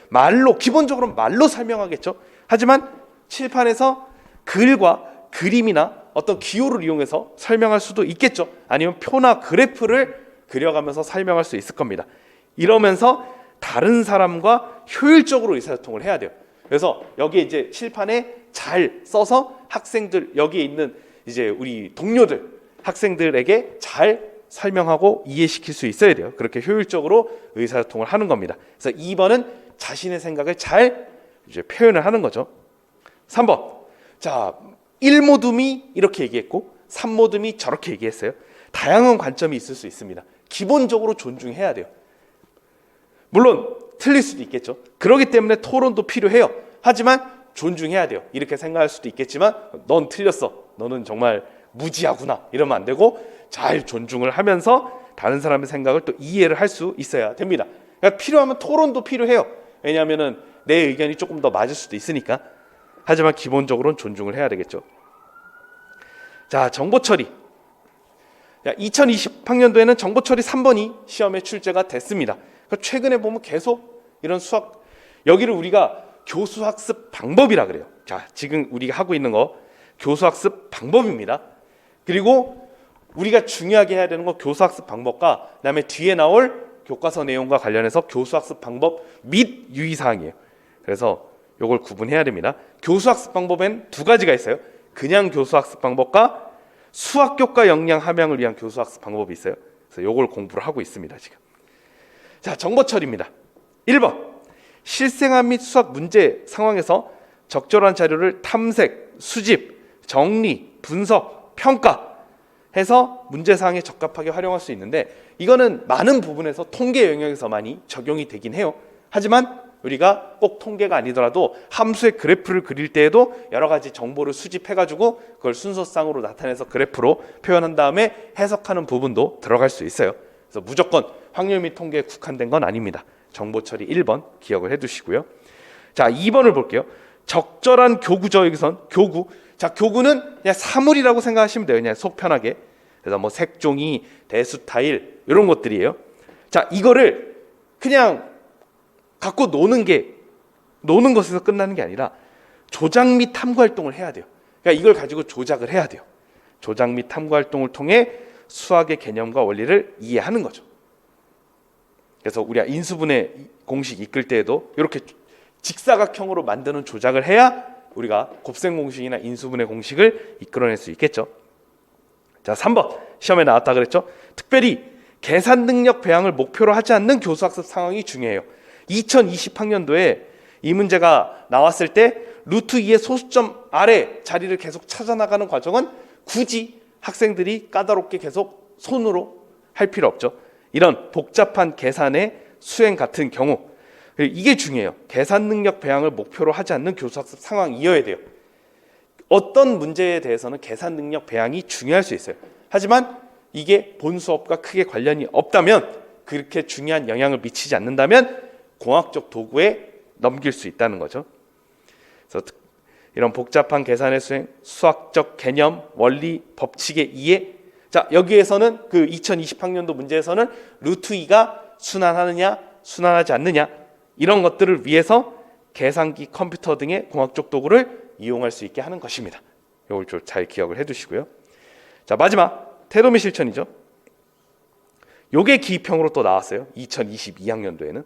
말로 기본적으로 말로 설명하겠죠. 하지만 칠판에서 글과 그림이나 어떤 기호를 이용해서 설명할 수도 있겠죠. 아니면 표나 그래프를 그려가면서 설명할 수 있을 겁니다. 이러면서 다른 사람과 효율적으로 의사소통을 해야 돼요. 그래서 여기에 이제 칠판에 잘 써서 학생들 여기에 있는 이제 우리 동료들 학생들에게 잘 설명하고 이해시킬 수 있어야 돼요. 그렇게 효율적으로 의사소통을 하는 겁니다. 그래서 2번은 자신의 생각을 잘 이제 표현을 하는 거죠. 3번. 자, 1모둠이 이렇게 얘기했고 3모둠이 저렇게 얘기했어요. 다양한 관점이 있을 수 있습니다. 기본적으로 존중해야 돼요. 물론 틀릴 수도 있겠죠. 그렇기 때문에 토론도 필요해요. 하지만 존중해야 돼요. 이렇게 생각할 수도 있겠지만 넌 틀렸어. 너는 정말 무지하구나. 이러면 안 되고 잘 존중을 하면서 다른 사람의 생각을 또 이해를 할 수 있어야 됩니다. 그러니까 필요하면 토론도 필요해요. 왜냐하면 내 의견이 조금 더 맞을 수도 있으니까. 하지만 기본적으로는 존중을 해야 되겠죠. 자, 정보처리. 2020학년도에는 정보처리 3번이 시험에 출제가 됐습니다. 그러니까 최근에 보면 계속 이런 수학, 여기를 우리가 교수학습 방법이라 그래요. 자, 지금 우리가 하고 있는 거 교수학습 방법입니다. 그리고 우리가 중요하게 해야 되는 거 교수학습 방법과 그다음에 뒤에 나올 교과서 내용과 관련해서 교수학습 방법 및 유의사항이에요. 그래서 요걸 구분해야 됩니다. 교수학습 방법엔 두 가지가 있어요. 그냥 교수학습 방법과 수학교과 역량 함양을 위한 교수학습 방법이 있어요. 그래서 요걸 공부를 하고 있습니다, 지금. 자, 정보 처리입니다. 1번. 실생활 및 수학 문제 상황에서 적절한 자료를 탐색, 수집, 정리, 분석, 평가해서 문제 사항에 적합하게 활용할 수 있는데, 이거는 많은 부분에서 통계 영역에서 많이 적용이 되긴 해요. 하지만 우리가 꼭 통계가 아니더라도 함수의 그래프를 그릴 때에도 여러 가지 정보를 수집해가지고 그걸 순서상으로 나타내서 그래프로 표현한 다음에 해석하는 부분도 들어갈 수 있어요. 그래서 무조건 확률 및 통계에 국한된 건 아닙니다. 정보 처리 1번 기억을 해두시고요. 자, 2번을 볼게요. 적절한 교구죠. 여기선 교구. 자, 교구는 그냥 사물이라고 생각하시면 돼요. 그냥 속 편하게. 그래서 뭐 색종이, 대수 타일 이런 것들이에요. 자, 이거를 그냥 갖고 노는 것에서 끝나는 게 아니라 조작 및 탐구 활동을 해야 돼요. 그러니까 이걸 가지고 조작을 해야 돼요. 조작 및 탐구 활동을 통해 수학의 개념과 원리를 이해하는 거죠. 그래서 우리가 인수분해 공식 이끌 때에도 이렇게 직사각형으로 만드는 조작을 해야 우리가 곱셈 공식이나 인수분해 공식을 이끌어낼 수 있겠죠. 자, 3번 시험에 나왔다 그랬죠. 특별히 계산 능력 배양을 목표로 하지 않는 교수학습 상황이 중요해요. 2020학년도에 이 문제가 나왔을 때 루트 2의 소수점 아래 자리를 계속 찾아나가는 과정은 굳이 학생들이 까다롭게 계속 손으로 할 필요 없죠. 이런 복잡한 계산의 수행 같은 경우 이게 중요해요. 계산 능력 배양을 목표로 하지 않는 교수학습 상황이어야 돼요. 어떤 문제에 대해서는 계산 능력 배양이 중요할 수 있어요. 하지만 이게 본 수업과 크게 관련이 없다면, 그렇게 중요한 영향을 미치지 않는다면 공학적 도구에 넘길 수 있다는 거죠. 그래서 이런 복잡한 계산의 수행, 수학적 개념, 원리, 법칙의 이해. 자, 여기에서는 그 2020학년도 문제에서는 루트 2가 순환하느냐, 순환하지 않느냐 이런 것들을 위해서 계산기, 컴퓨터 등의 공학적 도구를 이용할 수 있게 하는 것입니다. 이걸 좀 잘 기억을 해두시고요. 자, 마지막 태도 및 실천이죠. 요게 기입형으로 또 나왔어요. 2022학년도에는.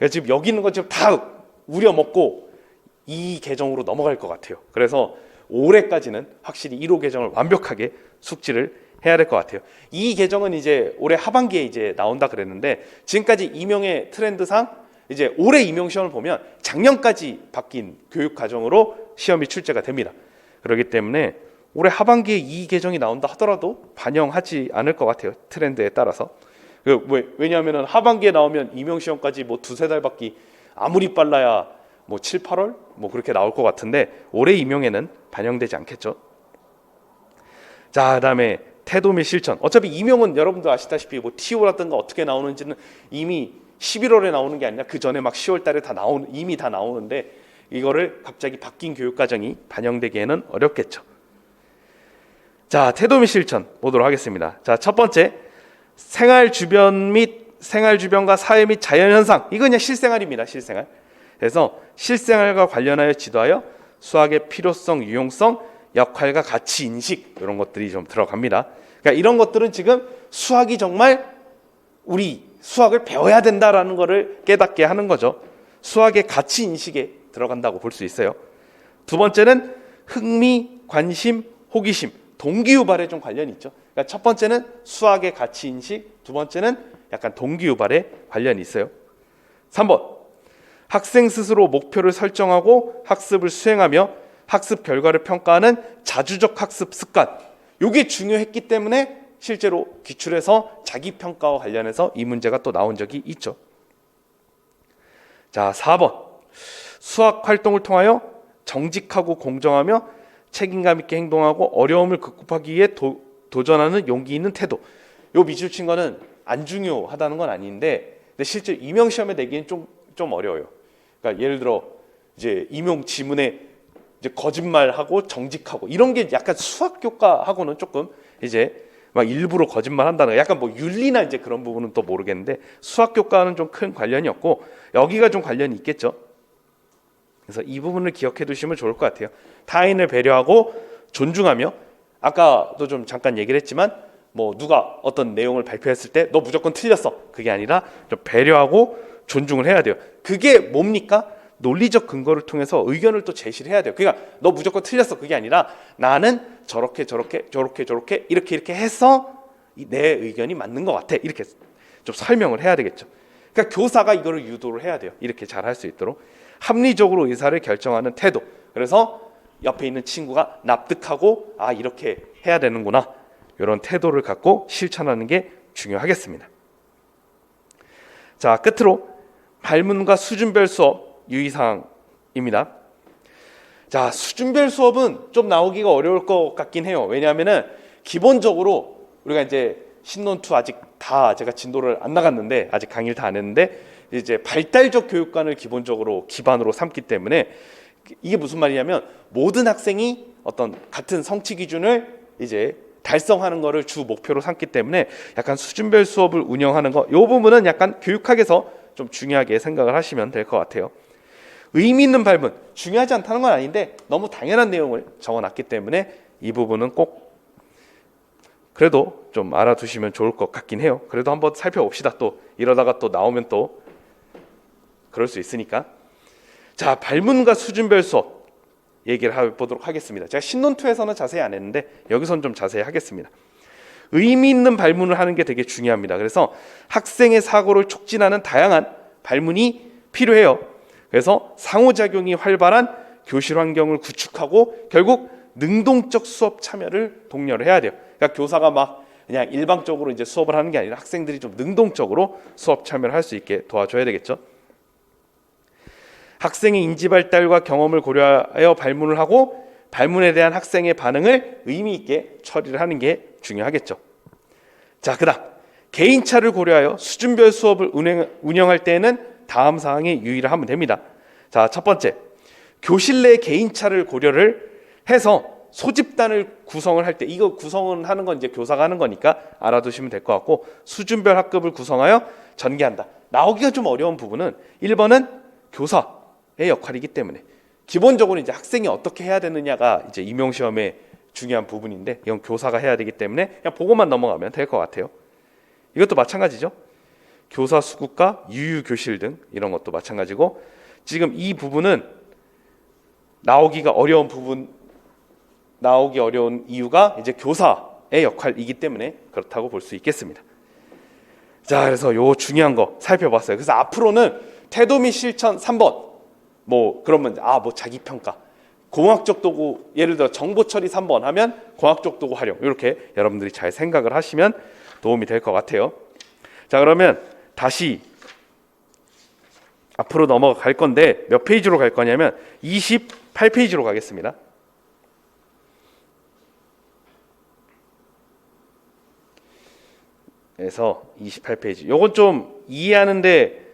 지금 여기 있는 거 지금 다 우려먹고 이 계정으로 넘어갈 것 같아요. 그래서 올해까지는 확실히 1호 계정을 완벽하게 숙지를 해야 될 것 같아요. 이 계정은 이제 올해 하반기에 이제 나온다 그랬는데, 지금까지 임용의 트렌드상 이제 올해 임용 시험을 보면 작년까지 바뀐 교육 과정으로 시험이 출제가 됩니다. 그렇기 때문에 올해 하반기에 이 계정이 나온다 하더라도 반영하지 않을 것 같아요. 트렌드에 따라서. 왜냐하면 하반기에 나오면 임용 시험까지 뭐 두세 달밖에, 아무리 빨라야 뭐 7, 8월 뭐 그렇게 나올 것 같은데 올해 임용에는 반영되지 않겠죠. 자, 그다음에 태도 및 실천. 어차피 임용은 여러분도 아시다시피 뭐 TO라든가 어떻게 나오는지는 이미 11월에 나오는 게 아니라 그 전에 막 10월 달에 이미 다 나오는데, 이거를 갑자기 바뀐 교육 과정이 반영되기에는 어렵겠죠. 자, 태도 및 실천 보도록 하겠습니다. 자, 첫 번째, 생활 주변과 사회 및 자연 현상. 이건 그냥 실생활입니다. 실생활. 그래서 실생활과 관련하여 지도하여 수학의 필요성, 유용성, 역할과 가치 인식, 이런 것들이 좀 들어갑니다. 그러니까 이런 것들은 지금 수학이 정말 우리 수학을 배워야 된다라는 것을 깨닫게 하는 거죠. 수학의 가치 인식에 들어간다고 볼 수 있어요. 두 번째는 흥미, 관심, 호기심, 동기유발에 좀 관련이 있죠. 그러니까 첫 번째는 수학의 가치 인식, 두 번째는 약간 동기유발에 관련이 있어요. 3번, 학생 스스로 목표를 설정하고 학습을 수행하며 학습 결과를 평가하는 자주적 학습 습관. 이게 중요했기 때문에 실제로 기출에서 자기평가와 관련해서 이 문제가 또 나온 적이 있죠. 자, 4번, 수학 활동을 통하여 정직하고 공정하며 책임감 있게 행동하고 어려움을 극복하기 위해 도전하는 용기 있는 태도. 요 밑줄 친 거는 안 중요하다는 건 아닌데, 근데 실제 임용 시험에 내기엔 좀 어려워요. 그러니까 예를 들어 이제 임용 지문에 이제 거짓말하고 정직하고 이런 게 약간 수학 교과하고는 조금 이제 막 일부러 거짓말한다는, 약간 뭐 윤리나 이제 그런 부분은 또 모르겠는데 수학 교과는 좀 큰 관련이 없고 여기가 좀 관련이 있겠죠. 그래서 이 부분을 기억해 두시면 좋을 것 같아요. 타인을 배려하고 존중하며, 아까도 좀 잠깐 얘기를 했지만 뭐 누가 어떤 내용을 발표했을 때 너 무조건 틀렸어. 그게 아니라 좀 배려하고 존중을 해야 돼요. 그게 뭡니까? 논리적 근거를 통해서 의견을 또 제시를 해야 돼요. 그러니까 너 무조건 틀렸어. 그게 아니라 나는 저렇게 이렇게 해서 내 의견이 맞는 것 같아. 이렇게 좀 설명을 해야 되겠죠. 그러니까 교사가 이거를 유도를 해야 돼요. 이렇게 잘 할 수 있도록 합리적으로 의사를 결정하는 태도. 그래서 옆에 있는 친구가 납득하고 아 이렇게 해야 되는구나. 이런 태도를 갖고 실천하는 게 중요하겠습니다. 자, 끝으로 발문과 수준별 수업 유의사항입니다. 자, 수준별 수업은 좀 나오기가 어려울 것 같긴 해요. 왜냐하면은 기본적으로 우리가 이제 신논2 아직 다 제가 진도를 안 나갔는데 아직 강의를 다 안 했는데 이제 발달적 교육관을 기본적으로 기반으로 삼기 때문에 이게 무슨 말이냐면 모든 학생이 어떤 같은 성취 기준을 이제 달성하는 거를 주 목표로 삼기 때문에 약간 수준별 수업을 운영하는 거, 이 부분은 약간 교육학에서 좀 중요하게 생각을 하시면 될 것 같아요. 의미 있는 발문, 중요하지 않다는 건 아닌데 너무 당연한 내용을 적어놨기 때문에 이 부분은 꼭 그래도 좀 알아두시면 좋을 것 같긴 해요. 그래도 한번 살펴봅시다. 또 이러다가 또 나오면 또 그럴 수 있으니까. 자, 발문과 수준별 수업 얘기를 해보도록 하겠습니다. 제가 신논2에서는 자세히 안 했는데 여기서는 좀 자세히 하겠습니다. 의미 있는 발문을 하는 게 되게 중요합니다. 그래서 학생의 사고를 촉진하는 다양한 발문이 필요해요. 그래서 상호작용이 활발한 교실 환경을 구축하고 결국 능동적 수업 참여를 독려를 해야 돼요. 그러니까 교사가 막 그냥 일방적으로 이제 수업을 하는 게 아니라 학생들이 좀 능동적으로 수업 참여를 할 수 있게 도와줘야 되겠죠. 학생의 인지 발달과 경험을 고려하여 발문을 하고 발문에 대한 학생의 반응을 의미 있게 처리를 하는 게 중요하겠죠. 자, 그다음 개인차를 고려하여 수준별 수업을 운영할 때에는 다음 사항에 유의를 하면 됩니다. 자, 첫 번째, 교실 내 개인차를 고려를 해서 소집단을 구성을 할 때, 이거 구성은 하는 건 이제 교사가 하는 거니까 알아두시면 될 것 같고, 수준별 학급을 구성하여 전개한다. 나오기가 좀 어려운 부분은 1번은 교사의 역할이기 때문에 기본적으로 이제 학생이 어떻게 해야 되느냐가 이제 임용시험의 중요한 부분인데 이건 교사가 해야 되기 때문에 그냥 보고만 넘어가면 될 것 같아요. 이것도 마찬가지죠. 교사 수급과 유유교실 등 이런 것도 마찬가지고, 지금 이 부분은 나오기 어려운 이유가 이제 교사의 역할이기 때문에 그렇다고 볼 수 있겠습니다. 자, 그래서 요 중요한 거 살펴봤어요. 그래서 앞으로는 태도 및 실천 3번 뭐 그러면 뭐 자기평가, 공학적 도구, 예를 들어 정보 처리 3번 하면 공학적 도구 활용, 이렇게 여러분들이 잘 생각을 하시면 도움이 될 것 같아요. 자, 그러면 다시 앞으로 넘어갈 건데 몇 페이지로 갈 거냐면 28페이지로 가겠습니다. 그래서 28페이지. 요건 좀 이해하는데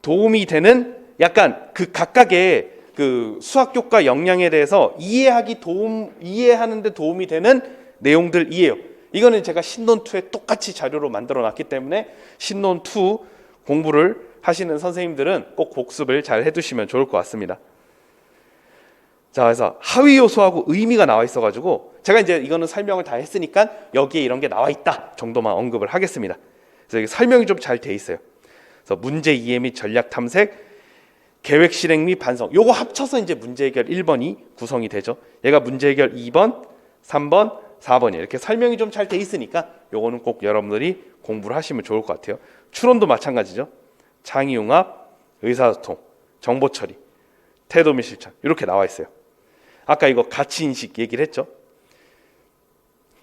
도움이 되는 약간 그 각각의 그 수학 교과 역량에 대해서 이해하는데 도움이 되는 내용들이에요. 이거는 제가 신논2에 똑같이 자료로 만들어 놨기 때문에 신논2 공부를 하시는 선생님들은 꼭 복습을 잘 해두시면 좋을 것 같습니다. 자, 그래서 하위 요소하고 의미가 나와 있어가지고 제가 이제 이거는 설명을 다 했으니까 여기에 이런 게 나와 있다 정도만 언급을 하겠습니다. 그래서 이게 설명이 좀 잘 돼 있어요. 그래서 문제 이해 및 전략 탐색, 계획 실행 및 반성, 요거 합쳐서 이제 문제 해결 1번이 구성이 되죠. 얘가 문제 해결 2번, 3번, 4번이에요. 이렇게 설명이 좀 잘 돼 있으니까 요거는 꼭 여러분들이 공부를 하시면 좋을 것 같아요. 추론도 마찬가지죠. 창의융합, 의사소통, 정보처리, 태도 및 실천, 이렇게 나와 있어요. 아까 이거 가치인식 얘기를 했죠.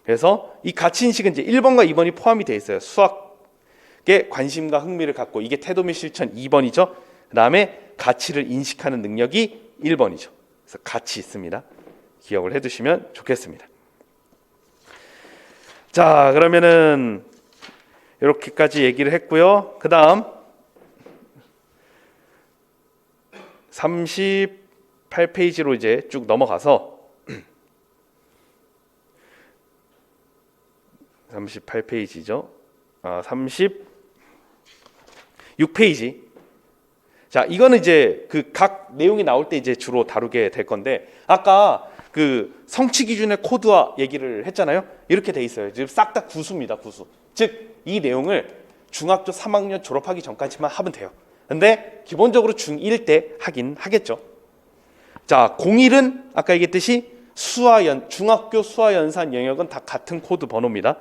그래서 이 가치인식은 이제 1번과 2번이 포함이 되어 있어요. 수학에 관심과 흥미를 갖고, 이게 태도 및 실천 2번이죠. 그 다음에 가치를 인식하는 능력이 1번이죠. 그래서 같이 있습니다. 기억을 해두시면 좋겠습니다. 자, 그러면은 이렇게까지 얘기를 했고요. 그 다음 38페이지로 이제 쭉 넘어가서 38페이지죠. 36페이지. 자, 이거는 이제 그 각 내용이 나올 때 이제 주로 다루게 될 건데, 아까 그 성취 기준의 코드화 얘기를 했잖아요. 이렇게 돼 있어요. 지금 싹 다 구수입니다. 구수. 즉 이 내용을 중학교 3학년 졸업하기 전까지만 하면 돼요. 근데 기본적으로 중1 때 하긴 하겠죠. 자, 01은 아까 얘기했듯이 중학교 수화연산 영역은 다 같은 코드 번호입니다.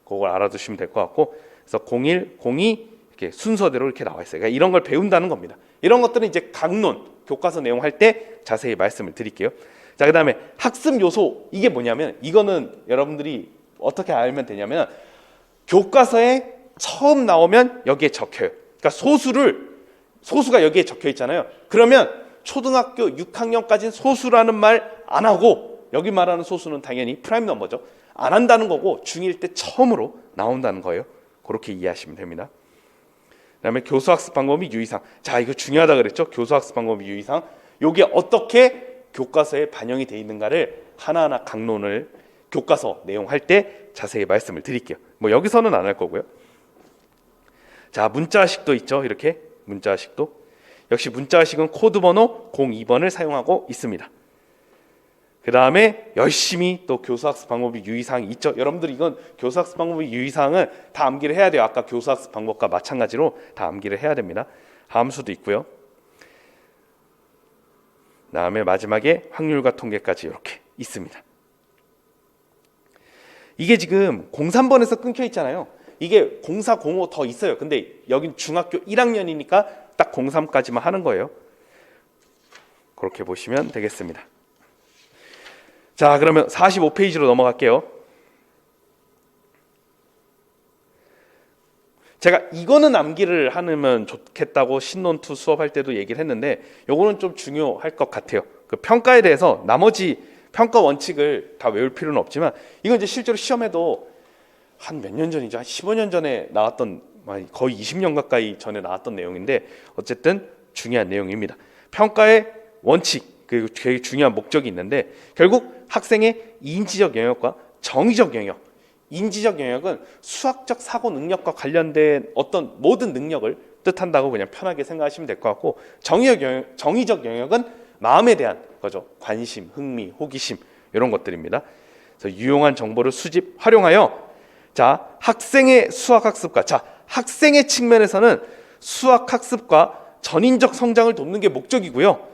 그걸 알아두시면 될 것 같고, 그래서 01, 02 이렇게 순서대로 이렇게 나와 있어요. 그러니까 이런 걸 배운다는 겁니다. 이런 것들은 이제 강론, 교과서 내용 할 때 자세히 말씀을 드릴게요. 자, 그다음에 학습 요소, 이게 뭐냐면, 이거는 여러분들이 어떻게 알면 되냐면, 교과서에 처음 나오면 여기에 적혀요. 그러니까 소수가 여기에 적혀 있잖아요. 그러면 초등학교 6학년까지는 소수라는 말 안 하고, 여기 말하는 소수는 당연히 프라임 넘버죠. 안 한다는 거고, 중1 때 처음으로 나온다는 거예요. 그렇게 이해하시면 됩니다. 그다음에 교수학습 방법이 유의사항. 자, 이거 중요하다 그랬죠. 교수학습 방법이 유의사항. 이게 어떻게 교과서에 반영이 돼 있는가를 하나하나 강론을 교과서 내용 할 때 자세히 말씀을 드릴게요. 뭐 여기서는 안 할 거고요. 자, 문자식도 있죠. 이렇게 문자식도. 역시 문자식은 코드 번호 02번을 사용하고 있습니다. 그 다음에 열심히 또 교수학습 방법이 유의사항이 있죠. 여러분들 이건 교수학습 방법의 유의사항을 다 암기를 해야 돼요. 아까 교수학습 방법과 마찬가지로 다 암기를 해야 됩니다. 함수도 있고요. 그 다음에 마지막에 확률과 통계까지 이렇게 있습니다. 이게 지금 03번에서 끊겨 있잖아요. 이게 04, 05 더 있어요. 근데 여긴 중학교 1학년이니까 딱 03까지만 하는 거예요. 그렇게 보시면 되겠습니다. 자, 그러면 45페이지로 넘어갈게요. 제가 이거는 암기를 하면 좋겠다고 신논2 수업할 때도 얘기를 했는데, 요거는 좀 중요할 것 같아요. 그 평가에 대해서 나머지 평가 원칙을 다 외울 필요는 없지만, 이건 이제 실제로 시험에도 한 몇 년 전이죠. 한 15년 전에 나왔던, 거의 20년 가까이 전에 나왔던 내용인데, 어쨌든 중요한 내용입니다. 평가의 원칙, 그리고 되게 중요한 목적이 있는데, 결국 학생의 인지적 영역과 정의적 영역, 인지적 영역은 수학적 사고 능력과 관련된 어떤 모든 능력을 뜻한다고 그냥 편하게 생각하시면 될 것 같고, 정의적 영역은 마음에 대한 거죠. 관심, 흥미, 호기심, 이런 것들입니다. 그래서 유용한 정보를 수집, 활용하여, 자, 학생의 수학학습과, 자, 학생의 측면에서는 수학학습과 전인적 성장을 돕는 게 목적이고요.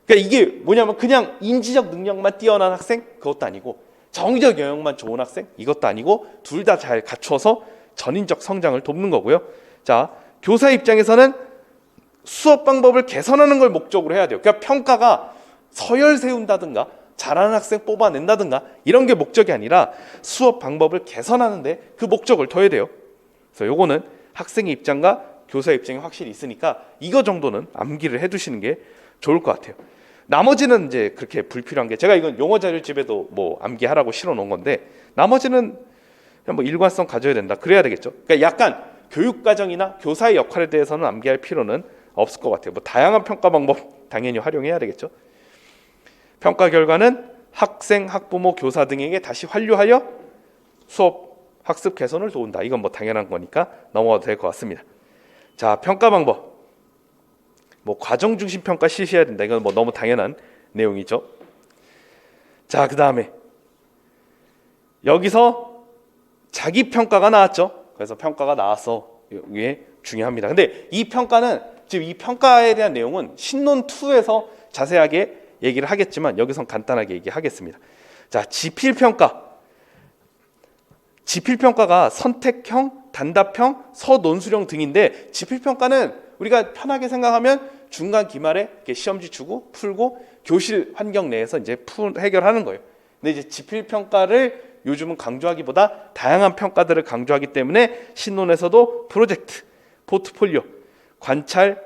그러니까 이게 뭐냐면 그냥 인지적 능력만 뛰어난 학생, 그것도 아니고, 정의적 영역만 좋은 학생, 이것도 아니고, 둘 다 잘 갖춰서 전인적 성장을 돕는 거고요. 자, 교사 입장에서는 수업 방법을 개선하는 걸 목적으로 해야 돼요. 그러니까 평가가 서열 세운다든가 잘하는 학생 뽑아낸다든가 이런 게 목적이 아니라 수업 방법을 개선하는데 그 목적을 둬야 돼요. 그래서 요거는 학생의 입장과 교사 입장이 확실히 있으니까 이거 정도는 암기를 해두시는 게 좋을 것 같아요. 나머지는 이제 그렇게 불필요한 게, 제가 이건 용어 자료집에도 뭐 암기하라고 실어 놓은 건데, 나머지는 그냥 뭐 일관성 가져야 된다, 그래야 되겠죠. 그러니까 약간 교육과정이나 교사의 역할에 대해서는 암기할 필요는 없을 것 같아요. 뭐 다양한 평가 방법 당연히 활용해야 되겠죠. 평가 결과는 학생, 학부모, 교사 등에게 다시 환류하여 수업 학습 개선을 도운다. 이건 뭐 당연한 거니까 넘어가도 될 것 같습니다. 자, 평가 방법. 뭐 과정 중심 평가 실시해야 된다. 이건 뭐 너무 당연한 내용이죠. 자, 그 다음에 여기서 자기 평가가 나왔죠. 그래서 평가가 나와서 이게 중요합니다. 근데 이 평가는, 지금 이 평가에 대한 내용은 신논2에서 자세하게 얘기를 하겠지만 여기선 간단하게 얘기하겠습니다. 자, 지필평가. 지필평가가 선택형, 단답형, 서논술형 등인데, 지필평가는 우리가 편하게 생각하면 중간 기말에 이렇게 시험지 주고 풀고 교실 환경 내에서 이제 해결하는 거예요. 근데 이제 지필평가를 요즘은 강조하기보다 다양한 평가들을 강조하기 때문에 신논에서도 프로젝트, 포트폴리오, 관찰,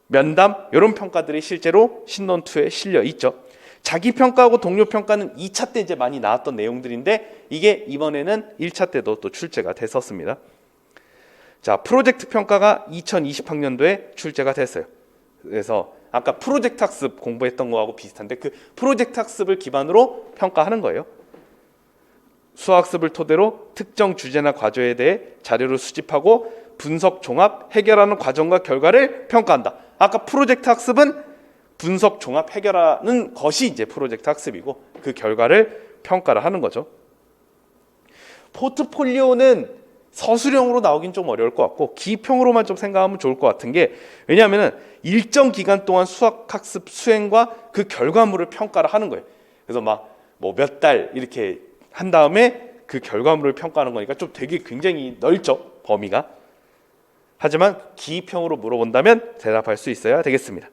면담 이런 평가들이 실제로 신논2에 실려 있죠. 자기평가하고 동료평가는 2차 때 이제 많이 나왔던 내용들인데, 이게 이번에는 1차 때도 또 출제가 됐었습니다. 자, 프로젝트 평가가 2020학년도에 출제가 됐어요. 그래서 아까 프로젝트 학습 공부했던 거하고 비슷한데, 그 프로젝트 학습을 기반으로 평가하는 거예요. 수학습을 토대로 특정 주제나 과제에 대해 자료를 수집하고 분석, 종합, 해결하는 과정과 결과를 평가한다. 아까 프로젝트 학습은 분석, 종합, 해결하는 것이 이제 프로젝트 학습이고 그 결과를 평가를 하는 거죠. 포트폴리오는 서술형으로 나오긴 좀 어려울 것 같고 기평으로만 좀 생각하면 좋을 것 같은 게, 왜냐하면 일정 기간 동안 수학학습 수행과 그 결과물을 평가를 하는 거예요. 그래서 막 뭐 몇 달 이렇게 한 다음에 그 결과물을 평가하는 거니까 좀 되게 굉장히 넓죠, 범위가. 하지만 기평으로 물어본다면 대답할 수 있어야 되겠습니다.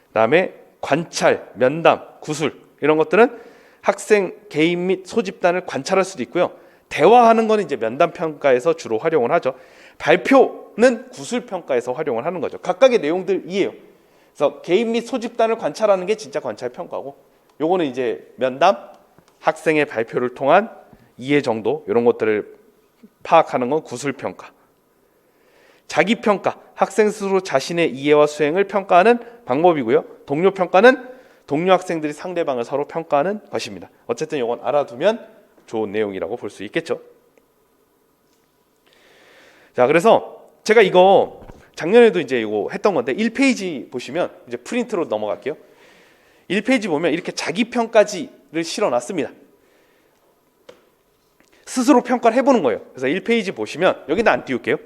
그다음에 관찰, 면담, 구술 이런 것들은 학생 개인 및 소집단을 관찰할 수도 있고요. 대화하는 거는 이제 면담 평가에서 주로 활용을 하죠. 발표는 구술 평가에서 활용을 하는 거죠. 각각의 내용들이에요. 그래서 개인 및 소집단을 관찰하는 게 진짜 관찰 평가고, 요거는 이제 면담, 학생의 발표를 통한 이해 정도 이런 것들을 파악하는 건 구술 평가. 자기 평가, 학생 스스로 자신의 이해와 수행을 평가하는 방법이고요. 동료 평가는 동료 학생들이 상대방을 서로 평가하는 것입니다. 어쨌든 이건 알아두면 좋은 내용이라고 볼 수 있겠죠. 자, 그래서 제가 이거 작년에도 이제 이거 했던 건데 1페이지 보시면 이제 프린트로 넘어갈게요. 1페이지 보면 이렇게 자기 평가지를 실어놨습니다. 스스로 평가를 해보는 거예요. 그래서 1페이지 보시면 여기다 안 띄울게요.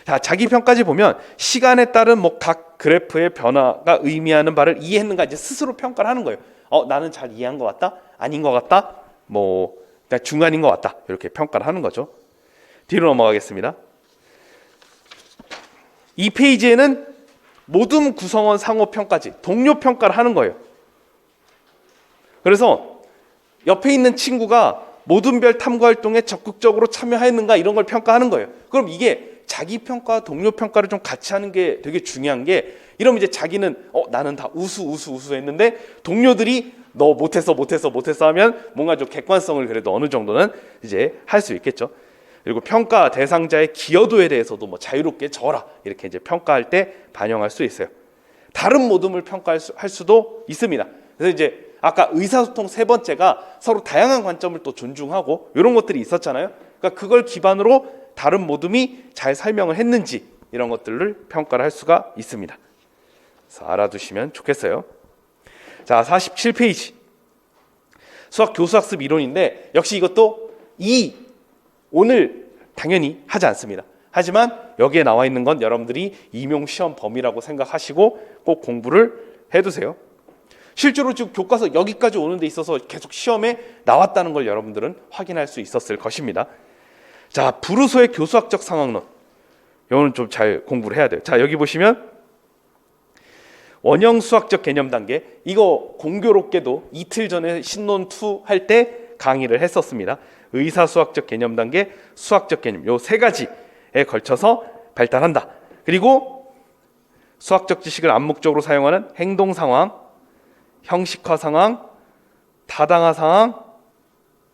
자, 자기 평가지 보면 시간에 따른 뭐 각 그래프의 변화가 의미하는 바를 이해했는가 이제 스스로 평가를 하는 거예요. 나는 잘 이해한 것 같다, 아닌 것 같다, 뭐 중간인 것 같다, 이렇게 평가를 하는 거죠. 뒤로 넘어가겠습니다. 이 페이지에는 모든 구성원 상호 평가지, 동료 평가를 하는 거예요. 그래서 옆에 있는 친구가 모든 별 탐구 활동에 적극적으로 참여했는가 이런 걸 평가하는 거예요. 그럼 이게 자기 평가와 동료 평가를 좀 같이 하는 게 되게 중요한 게, 이러면 이제 자기는 나는 다 우수 했는데 동료들이 너 못했어 하면 뭔가 좀 객관성을 그래도 어느 정도는 이제 할 수 있겠죠. 그리고 평가 대상자의 기여도에 대해서도 뭐 자유롭게 져라 이렇게 이제 평가할 때 반영할 수 있어요. 다른 모둠을 평가할 수도 있습니다. 그래서 이제 아까 의사소통 세 번째가 서로 다양한 관점을 또 존중하고 이런 것들이 있었잖아요. 그러니까 그걸 기반으로 다른 모둠이 잘 설명을 했는지 이런 것들을 평가를 할 수가 있습니다. 그래서 알아두시면 좋겠어요. 자, 47페이지 수학 교수학습 이론인데 역시 이것도 오늘 당연히 하지 않습니다. 하지만 여기에 나와 있는 건 여러분들이 임용 시험 범위라고 생각하시고 꼭 공부를 해두세요. 실제로 지금 교과서 여기까지 오는 데 있어서 계속 시험에 나왔다는 걸 여러분들은 확인할 수 있었을 것입니다. 자, 브루소의 교수학적 상황론, 이거는 좀 잘 공부를 해야 돼요. 자, 여기 보시면 원형 수학적 개념 단계, 이거 공교롭게도 이틀 전에 신논 2 할 때 강의를 했었습니다. 의사 수학적 개념 단계, 수학적 개념, 요 세 가지에 걸쳐서 발달한다. 그리고 수학적 지식을 암묵적으로 사용하는 행동 상황, 형식화 상황, 타당화 상황,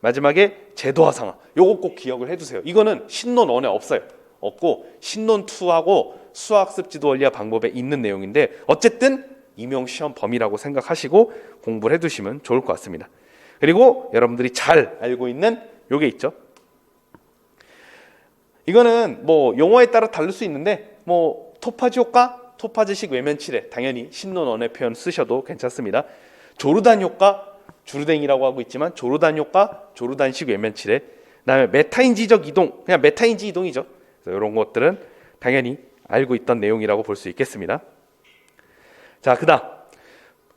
마지막에 제도화 상황. 요거 꼭 기억을 해두세요. 이거는 신논 1에 없어요. 없고 신논 2하고 수학습 지도 원리와 방법에 있는 내용인데 어쨌든 임용 시험 범위라고 생각하시고 공부를 해두시면 좋을 것 같습니다. 그리고 여러분들이 잘 알고 있는 요게 있죠. 이거는 뭐 용어에 따라 다를 수 있는데 뭐 토파지 효과, 토파지식 외면치레, 당연히 신논 1의 표현 쓰셔도 괜찮습니다. 조르단 효과, 주르댕이라고 하고 있지만 조르단 효과, 조르단식 외면치레, 그다음에 메타인지적 이동, 그냥 메타인지 이동이죠. 그래서 이런 것들은 당연히 알고 있던 내용이라고 볼 수 있겠습니다. 자, 그다음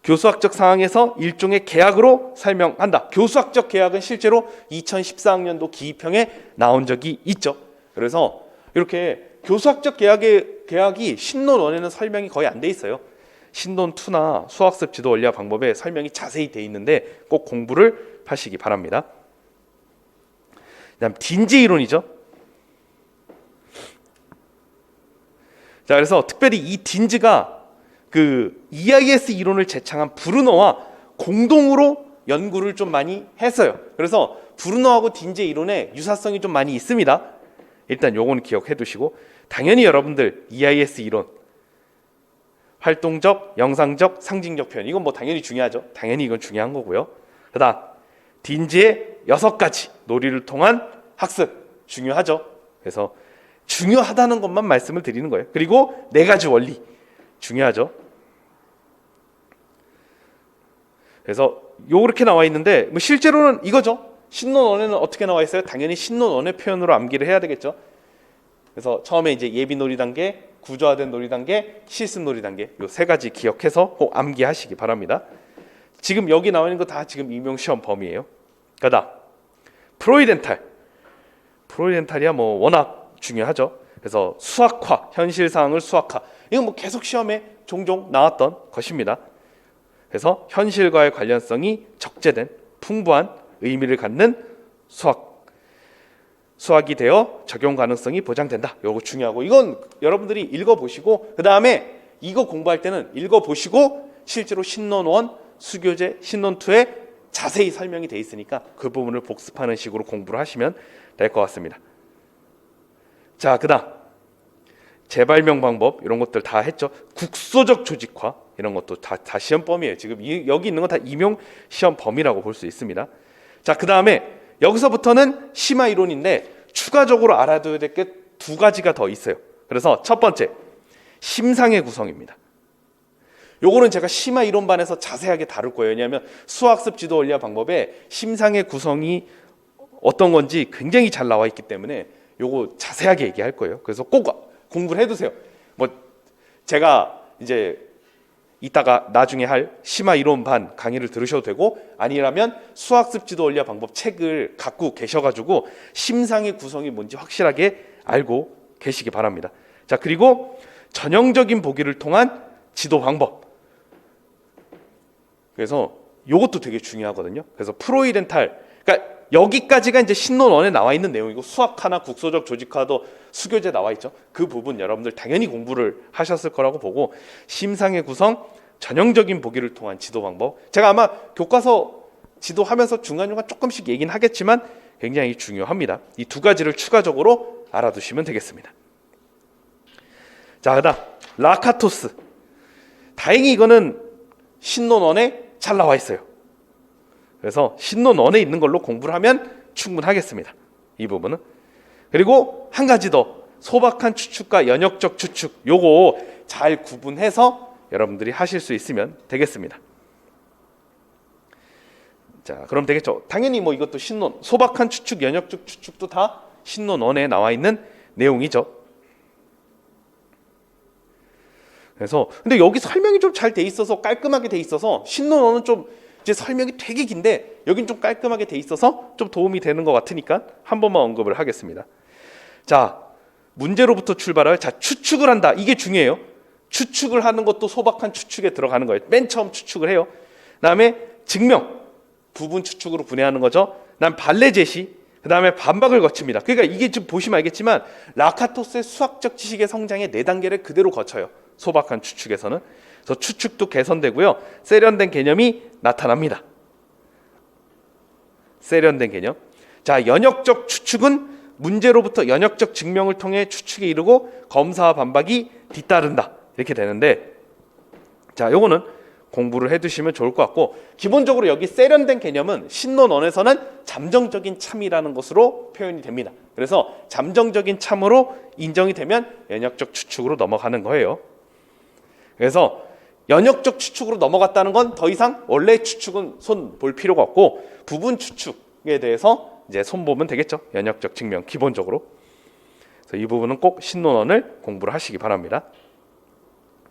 교수학적 상황에서 일종의 계약으로 설명한다. 교수학적 계약은 실제로 2014학년도 기입형에 나온 적이 있죠. 그래서 이렇게 교수학적 계약이 신논 1에는 설명이 거의 안 돼 있어요. 신논 2나 수학습 지도 원리와 방법에 설명이 자세히 돼 있는데 꼭 공부를 하시기 바랍니다. 그다음 딘지 이론이죠. 자, 그래서 특별히 이 딘즈가 그 EIS 이론을 제창한 브루너와 공동으로 연구를 좀 많이 했어요. 그래서 브루너하고 딘즈 이론에 유사성이 좀 많이 있습니다. 일단 요거는 기억해 두시고, 당연히 여러분들 EIS 이론, 활동적, 영상적, 상징적 표현, 이건 뭐 당연히 중요하죠. 당연히 이건 중요한 거고요. 그다음 딘즈의 6가지 놀이를 통한 학습 중요하죠. 그래서 중요하다는 것만 말씀을 드리는 거예요. 그리고 4가지 원리 중요하죠. 그래서 요렇게 나와 있는데 뭐 실제로는 이거죠. 신논1에는 어떻게 나와 있어요? 당연히 신논1의 표현으로 암기를 해야 되겠죠. 그래서 처음에 이제 예비 놀이 단계, 구조화된 놀이 단계, 실습 놀이 단계 요 세 가지 기억해서 꼭 암기하시기 바랍니다. 지금 여기 나와 있는 거 다 지금 임용 시험 범위예요. 그다음 프로이덴탈이야 뭐 워낙 중요하죠. 그래서 수학화, 현실 사항을 수학화. 이건 뭐 계속 시험에 종종 나왔던 것입니다. 그래서 현실과의 관련성이 적재된 풍부한 의미를 갖는 수학이 되어 적용 가능성이 보장된다. 이거 중요하고 이건 여러분들이 읽어보시고 그 다음에 이거 공부할 때는 읽어보시고 실제로 신논1, 수교재, 신논2에 자세히 설명이 돼 있으니까 그 부분을 복습하는 식으로 공부를 하시면 될 것 같습니다. 자, 그다음 재발명 방법 이런 것들 다 했죠. 국소적 조직화 이런 것도 다 시험 범위예요. 지금 여기 있는 건 다 임용 시험 범위라고 볼 수 있습니다. 자, 그다음에 여기서부터는 심화 이론인데 추가적으로 알아둬야 될 게 두 가지가 더 있어요. 그래서 첫 번째 심상의 구성입니다. 요거는 제가 심화 이론반에서 자세하게 다룰 거예요. 왜냐하면 수학습 지도 원리화 방법에 심상의 구성이 어떤 건지 굉장히 잘 나와 있기 때문에 요거 자세하게 얘기할 거예요. 그래서 꼭 공부를 해두세요. 뭐 제가 이제 이따가 나중에 할 심화 이론반 강의를 들으셔도 되고 아니라면 수학습 지도 원리화 방법 책을 갖고 계셔가지고 심상의 구성이 뭔지 확실하게 알고 계시기 바랍니다. 자, 그리고 전형적인 보기를 통한 지도 방법. 그래서 이것도 되게 중요하거든요. 그래서 프로이덴탈, 그러니까 여기까지가 이제 신논1에 나와 있는 내용이고 수학화나 국소적 조직화도 수교재 나와 있죠. 그 부분 여러분들 당연히 공부를 하셨을 거라고 보고 심상의 구성, 전형적인 보기를 통한 지도 방법. 제가 아마 교과서 지도하면서 중간중간 조금씩 얘기는 하겠지만 굉장히 중요합니다. 이 두 가지를 추가적으로 알아두시면 되겠습니다. 자, 그다음 라카토스. 다행히 이거는 신논1에 잘 나와 있어요. 그래서 신논1에 있는 걸로 공부를 하면 충분하겠습니다. 이 부분은. 그리고 한 가지 더 소박한 추측과 연역적 추측 요거 잘 구분해서 여러분들이 하실 수 있으면 되겠습니다. 자, 그럼 되겠죠. 당연히 뭐 이것도 신논 소박한 추측, 연역적 추측도 다 신논1에 나와 있는 내용이죠. 그래서 근데 여기 설명이 좀 잘 돼 있어서 깔끔하게 돼 있어서 신논1은 좀 이제 설명이 되게 긴데 여긴 좀 깔끔하게 돼 있어서 좀 도움이 되는 것 같으니까 한 번만 언급을 하겠습니다. 자, 문제로부터 출발할 추측을 한다. 이게 중요해요. 추측을 하는 것도 소박한 추측에 들어가는 거예요. 맨 처음 추측을 해요. 그다음에 증명, 부분 추측으로 분해하는 거죠. 그다음 반례 제시, 그다음에 반박을 거칩니다. 그러니까 이게 지금 보시면 알겠지만 라카토스의 수학적 지식의 성장의 4단계를 그대로 거쳐요. 소박한 추측에서는. 그래서 추측도 개선되고요. 세련된 개념이 나타납니다. 세련된 개념. 자, 연역적 추측은 문제로부터 연역적 증명을 통해 추측에 이르고 검사와 반박이 뒤따른다. 이렇게 되는데 자, 요거는 공부를 해두시면 좋을 것 같고 기본적으로 여기 세련된 개념은 신논1에서는 잠정적인 참이라는 것으로 표현이 됩니다. 그래서 잠정적인 참으로 인정이 되면 연역적 추측으로 넘어가는 거예요. 그래서 연역적 추측으로 넘어갔다는 건 더 이상 원래 추측은 손 볼 필요가 없고 부분 추측에 대해서 이제 손 보면 되겠죠. 연역적 증명 기본적으로. 그래서 이 부분은 꼭 신논1을 공부를 하시기 바랍니다.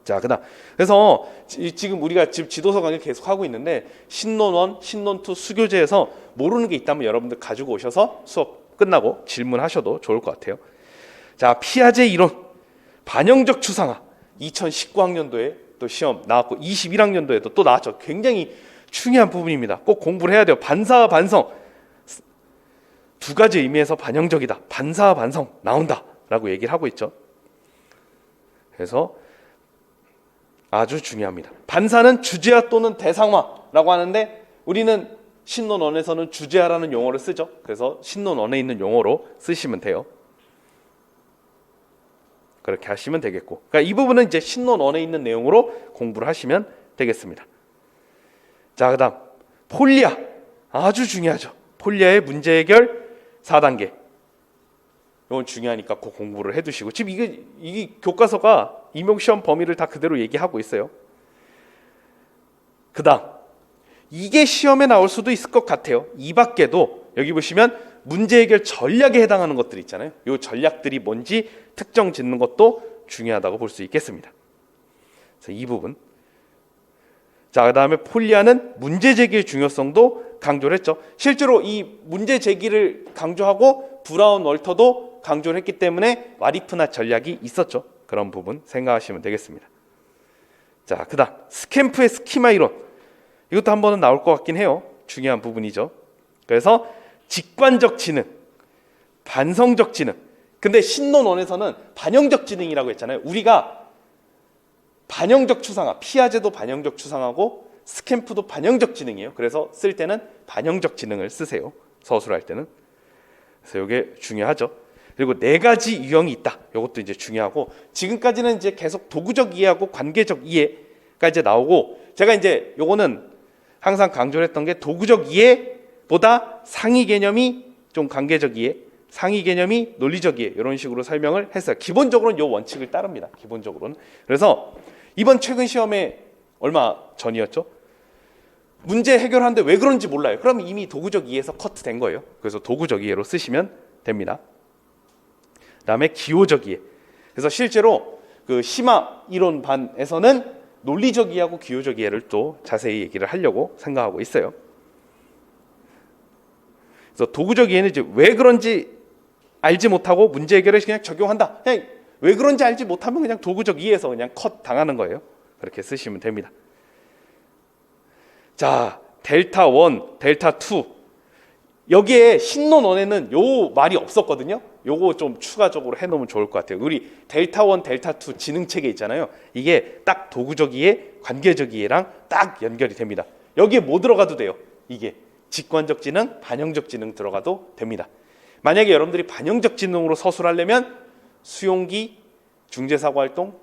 자, 그다음 그래서 지금 우리가 지금 지도서 강의 계속 하고 있는데 신논1, 신논2 수교재에서 모르는 게 있다면 여러분들 가지고 오셔서 수업 끝나고 질문하셔도 좋을 것 같아요. 자, 피아제 이론, 반영적 추상화 2019학년도에 또 시험 나왔고 21학년도에도 또 나왔죠. 굉장히 중요한 부분입니다. 꼭 공부를 해야 돼요. 반사와 반성 두 가지 의미에서 반영적이다. 반사와 반성 나온다라고 얘기를 하고 있죠. 그래서 아주 중요합니다. 반사는 주제화 또는 대상화라고 하는데 우리는 신논1에서는 주제화라는 용어를 쓰죠. 그래서 신논1에 있는 용어로 쓰시면 돼요. 그렇게 하시면 되겠고, 그러니까 이 부분은 이제 신논1에 있는 내용으로 공부를 하시면 되겠습니다. 자, 그다음 폴리아 아주 중요하죠. 폴리아의 문제 해결 4단계. 이건 중요하니까 꼭 공부를 해두시고 지금 이게 교과서가 임용시험 범위를 다 그대로 얘기하고 있어요. 그다음 이게 시험에 나올 수도 있을 것 같아요. 이 밖에도 여기 보시면 문제 해결 전략에 해당하는 것들이 있잖아요. 이 전략들이 뭔지 특정 짓는 것도 중요하다고 볼 수 있겠습니다. 그래서 이 부분. 자, 그다음에 폴리아는 문제 제기의 중요성도 강조를 했죠. 실제로 이 문제 제기를 강조하고 브라운 월터도 강조를 했기 때문에 와리프나 전략이 있었죠. 그런 부분 생각하시면 되겠습니다. 자, 그다음 스캠프의 스키마 이론. 이것도 한 번은 나올 것 같긴 해요. 중요한 부분이죠. 그래서 직관적 지능, 반성적 지능. 근데 신론원에서는 반영적 지능이라고 했잖아요. 우리가 반영적 추상화, 피아제도 반영적 추상화고 스캠프도 반영적 지능이에요. 그래서 쓸 때는 반영적 지능을 쓰세요. 서술할 때는. 그래서 이게 중요하죠. 그리고 네 가지 유형이 있다. 이것도 이제 중요하고, 지금까지는 이제 계속 도구적 이해하고 관계적 이해가 이제 나오고, 제가 이제 요거는 항상 강조를 했던 게 도구적 이해보다 상위 개념이 좀 관계적 이해, 상위 개념이 논리적 이해, 이런 식으로 설명을 했어요. 기본적으로는 이 원칙을 따릅니다. 기본적으로는. 그래서 이번 최근 시험에 얼마 전이었죠? 문제 해결하는데 왜 그런지 몰라요. 그럼 이미 도구적 이해에서 커트된 거예요. 그래서 도구적 이해로 쓰시면 됩니다. 그다음에 기호적 이해. 그래서 실제로 그 심화 이론 반에서는 논리적 이해하고 기호적 이해를 또 자세히 얘기를 하려고 생각하고 있어요. 그래서 도구적 이해는 이제 왜 그런지 알지 못하고 문제 해결을 그냥 적용한다. 그냥 왜 그런지 알지 못하면 그냥 도구적 이해에서 그냥 컷 당하는 거예요. 그렇게 쓰시면 됩니다. 자, 델타 1, 델타 2. 여기에 신론 1에는 요 말이 없었거든요. 요거 좀 추가적으로 해놓으면 좋을 것 같아요. 우리 델타 1, 델타 2 지능 체계 있잖아요. 이게 딱 도구적 이해, 관계적 이해랑 딱 연결이 됩니다. 여기에 뭐 들어가도 돼요. 이게 직관적 지능, 반영적 지능 들어가도 됩니다. 만약에 여러분들이 반영적 지능으로 서술하려면 수용기, 중재사고활동,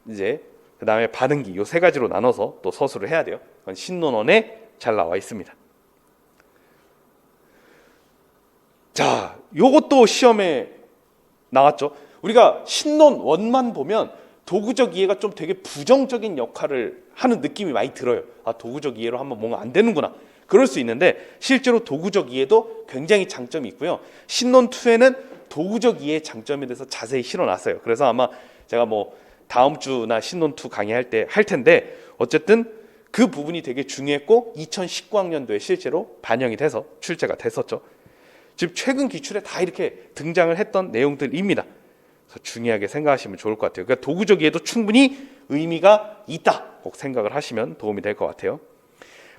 이제 그 다음에 반응기, 요 세 가지로 나눠서 또 서술을 해야 돼요. 그건 신론원에 잘 나와 있습니다. 자, 요것도 시험에 나왔죠. 우리가 신론원만 보면 도구적 이해가 좀 되게 부정적인 역할을 하는 느낌이 많이 들어요. 아, 도구적 이해로 하면 뭔가 안 되는구나. 그럴 수 있는데 실제로 도구적 이해도 굉장히 장점이 있고요. 신론 2에는 도구적 이해의 장점에 대해서 자세히 실어놨어요. 그래서 아마 제가 뭐 다음 주나 신론 2 강의할 때 할 텐데, 어쨌든 그 부분이 되게 중요했고 2019학년도에 실제로 반영이 돼서 출제가 됐었죠. 지금 최근 기출에 다 이렇게 등장을 했던 내용들입니다. 그래서 중요하게 생각하시면 좋을 것 같아요. 그러니까 도구적 이해도 충분히 의미가 있다. 꼭 생각을 하시면 도움이 될 것 같아요.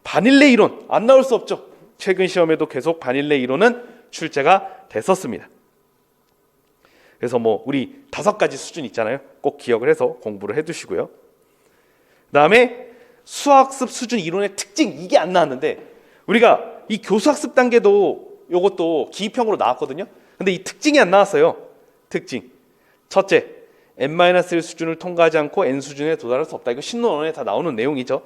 바닐레 이론 안 나올 수 없죠. 최근 시험에도 계속 바닐레 이론은 출제가 됐었습니다. 그래서 뭐 우리 5가지 수준 있잖아요. 꼭 기억을 해서 공부를 해두시고요. 그다음에 수학습 수준 이론의 특징, 이게 안 나왔는데 우리가 이 교수학습 단계도 요것도 기입형으로 나왔거든요. 근데 이 특징이 안 나왔어요. 특징. 첫째, n-1 수준을 통과하지 않고 n 수준에 도달할 수 없다. 이거 신론원에 다 나오는 내용이죠.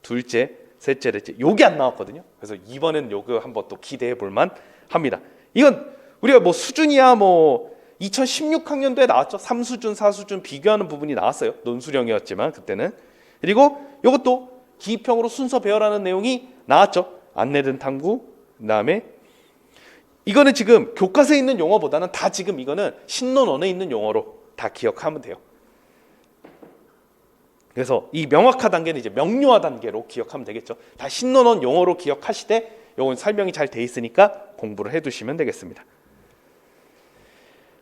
둘째, 셋째, 넷째. 요게 안 나왔거든요. 그래서 이번엔 요거 한번 또 기대해 볼만 합니다. 이건 우리가 뭐 수준이야 뭐 2016학년도에 나왔죠. 3수준, 4수준 비교하는 부분이 나왔어요. 논술형이었지만 그때는. 그리고 이것도 기입형으로 순서 배열하는 내용이 나왔죠. 안내든 탐구. 그다음에 이거는 지금 교과서에 있는 용어보다는 다 지금 이거는 신론원에 있는 용어로 다 기억하면 돼요. 그래서 이 명확화 단계는 이제 명료화 단계로 기억하면 되겠죠. 다 신론원 용어로 기억하시되 이건 설명이 잘 돼 있으니까 공부를 해두시면 되겠습니다.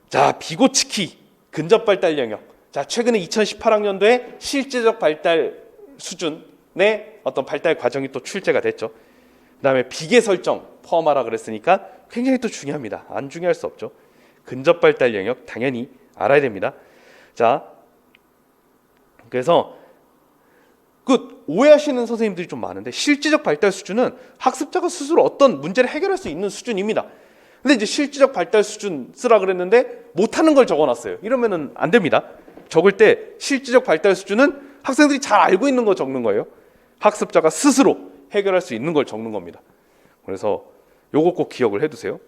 자, 비고치키 근접 발달 영역. 자, 최근에 2018학년도에 실제적 발달 수준의 어떤 발달 과정이 또 출제가 됐죠. 그다음에 비계 설정 포함하라 그랬으니까 굉장히 또 중요합니다. 안 중요할 수 없죠. 근접 발달 영역 당연히 알아야 됩니다. 자, 그래서 그 오해하시는 선생님들이 좀 많은데 실질적 발달 수준은 학습자가 스스로 어떤 문제를 해결할 수 있는 수준입니다. 근데 이제 실질적 발달 수준 쓰라 그랬는데 못하는 걸 적어놨어요. 이러면은 안 됩니다. 적을 때 실질적 발달 수준은 학생들이 잘 알고 있는 거 적는 거예요. 학습자가 스스로 해결할 수 있는 걸 적는 겁니다. 그래서 요거 꼭 기억을 해두세요.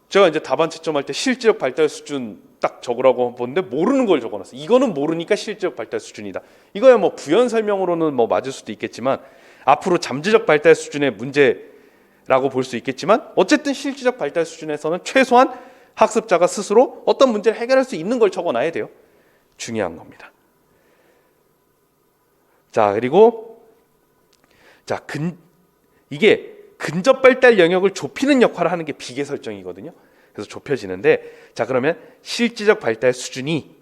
제가 이제 답안 채점할 때 실질적 발달 수준 딱 적으라고 보는데 모르는 걸 적어놨어요. 이거는 모르니까 실질적 발달 수준이다. 이거야 뭐 부연 설명으로는 뭐 맞을 수도 있겠지만 앞으로 잠재적 발달 수준의 문제라고 볼 수 있겠지만 어쨌든 실질적 발달 수준에서는 최소한 학습자가 스스로 어떤 문제를 해결할 수 있는 걸 적어놔야 돼요. 중요한 겁니다. 자, 그리고 이게 근접 발달 영역을 좁히는 역할을 하는 게 비계 설정이거든요. 그래서 좁혀지는데, 자, 그러면 실질적 발달 수준이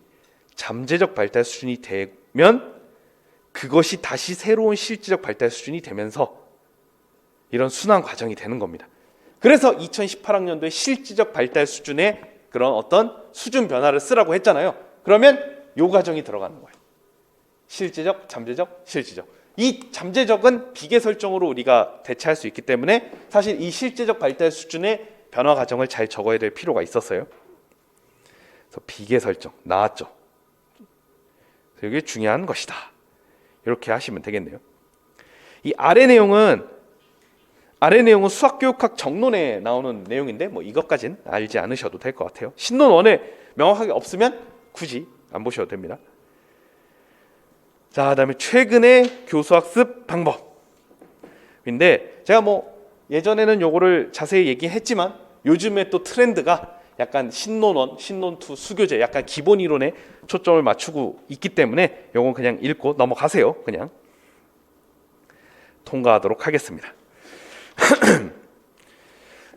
잠재적 발달 수준이 되면 그것이 다시 새로운 실질적 발달 수준이 되면서 이런 순환 과정이 되는 겁니다. 그래서 2018학년도에 실질적 발달 수준의 그런 어떤 수준 변화를 쓰라고 했잖아요. 그러면 요 과정이 들어가는 거예요. 실질적, 잠재적, 실질적. 이 잠재적은 비계 설정으로 우리가 대체할 수 있기 때문에 사실 이 실질적 발달 수준의 변화 과정을 잘 적어야 될 필요가 있었어요. 그래서 비계 설정 나왔죠. 이게 중요한 것이다. 이렇게 하시면 되겠네요. 이 아래 내용은 수학교육학 정론에 나오는 내용인데 뭐 이것까지는 알지 않으셔도 될 것 같아요. 신론 1에 명확하게 없으면 굳이 안 보셔도 됩니다. 자, 그다음에 최근의 교수학습 방법인데 제가 뭐 예전에는 요거를 자세히 얘기했지만 요즘에 또 트렌드가 약간 신론 1, 신론 2 수교재 약간 기본 이론에 초점을 맞추고 있기 때문에 요건 그냥 읽고 넘어가세요. 그냥 통과하도록 하겠습니다.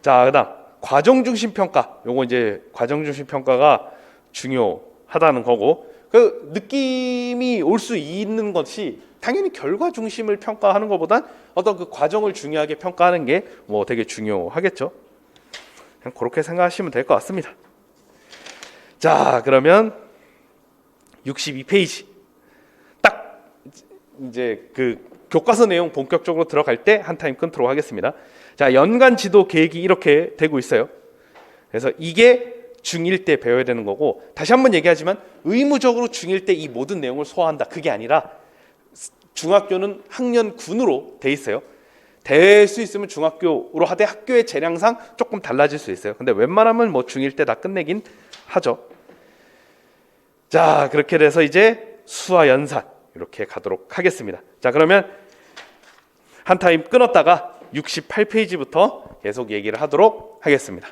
자, 그다음 과정 중심 평가. 요거 이제 과정 중심 평가가 중요하다는 거고, 그 느낌이 올 수 있는 것이 당연히 결과 중심을 평가하는 것보단 어떤 그 과정을 중요하게 평가하는 게 뭐 되게 중요하겠죠. 그냥 그렇게 생각하시면 될 것 같습니다. 자, 그러면 62페이지 딱 이제 그 교과서 내용 본격적으로 들어갈 때 한 타임 끊도록 하겠습니다. 자, 연간 지도 계획이 이렇게 되고 있어요. 그래서 이게 중1 때 배워야 되는 거고, 다시 한번 얘기하지만 의무적으로 중1 때 이 모든 내용을 소화한다 그게 아니라 중학교는 학년 군으로 돼 있어요. 될 수 있으면 중학교로 하되 학교의 재량상 조금 달라질 수 있어요. 근데 웬만하면 뭐 중1 때 다 끝내긴 하죠. 자, 그렇게 돼서 이제 수화 연산 이렇게 가도록 하겠습니다. 자, 그러면 한 타임 끊었다가 68페이지부터 계속 얘기를 하도록 하겠습니다.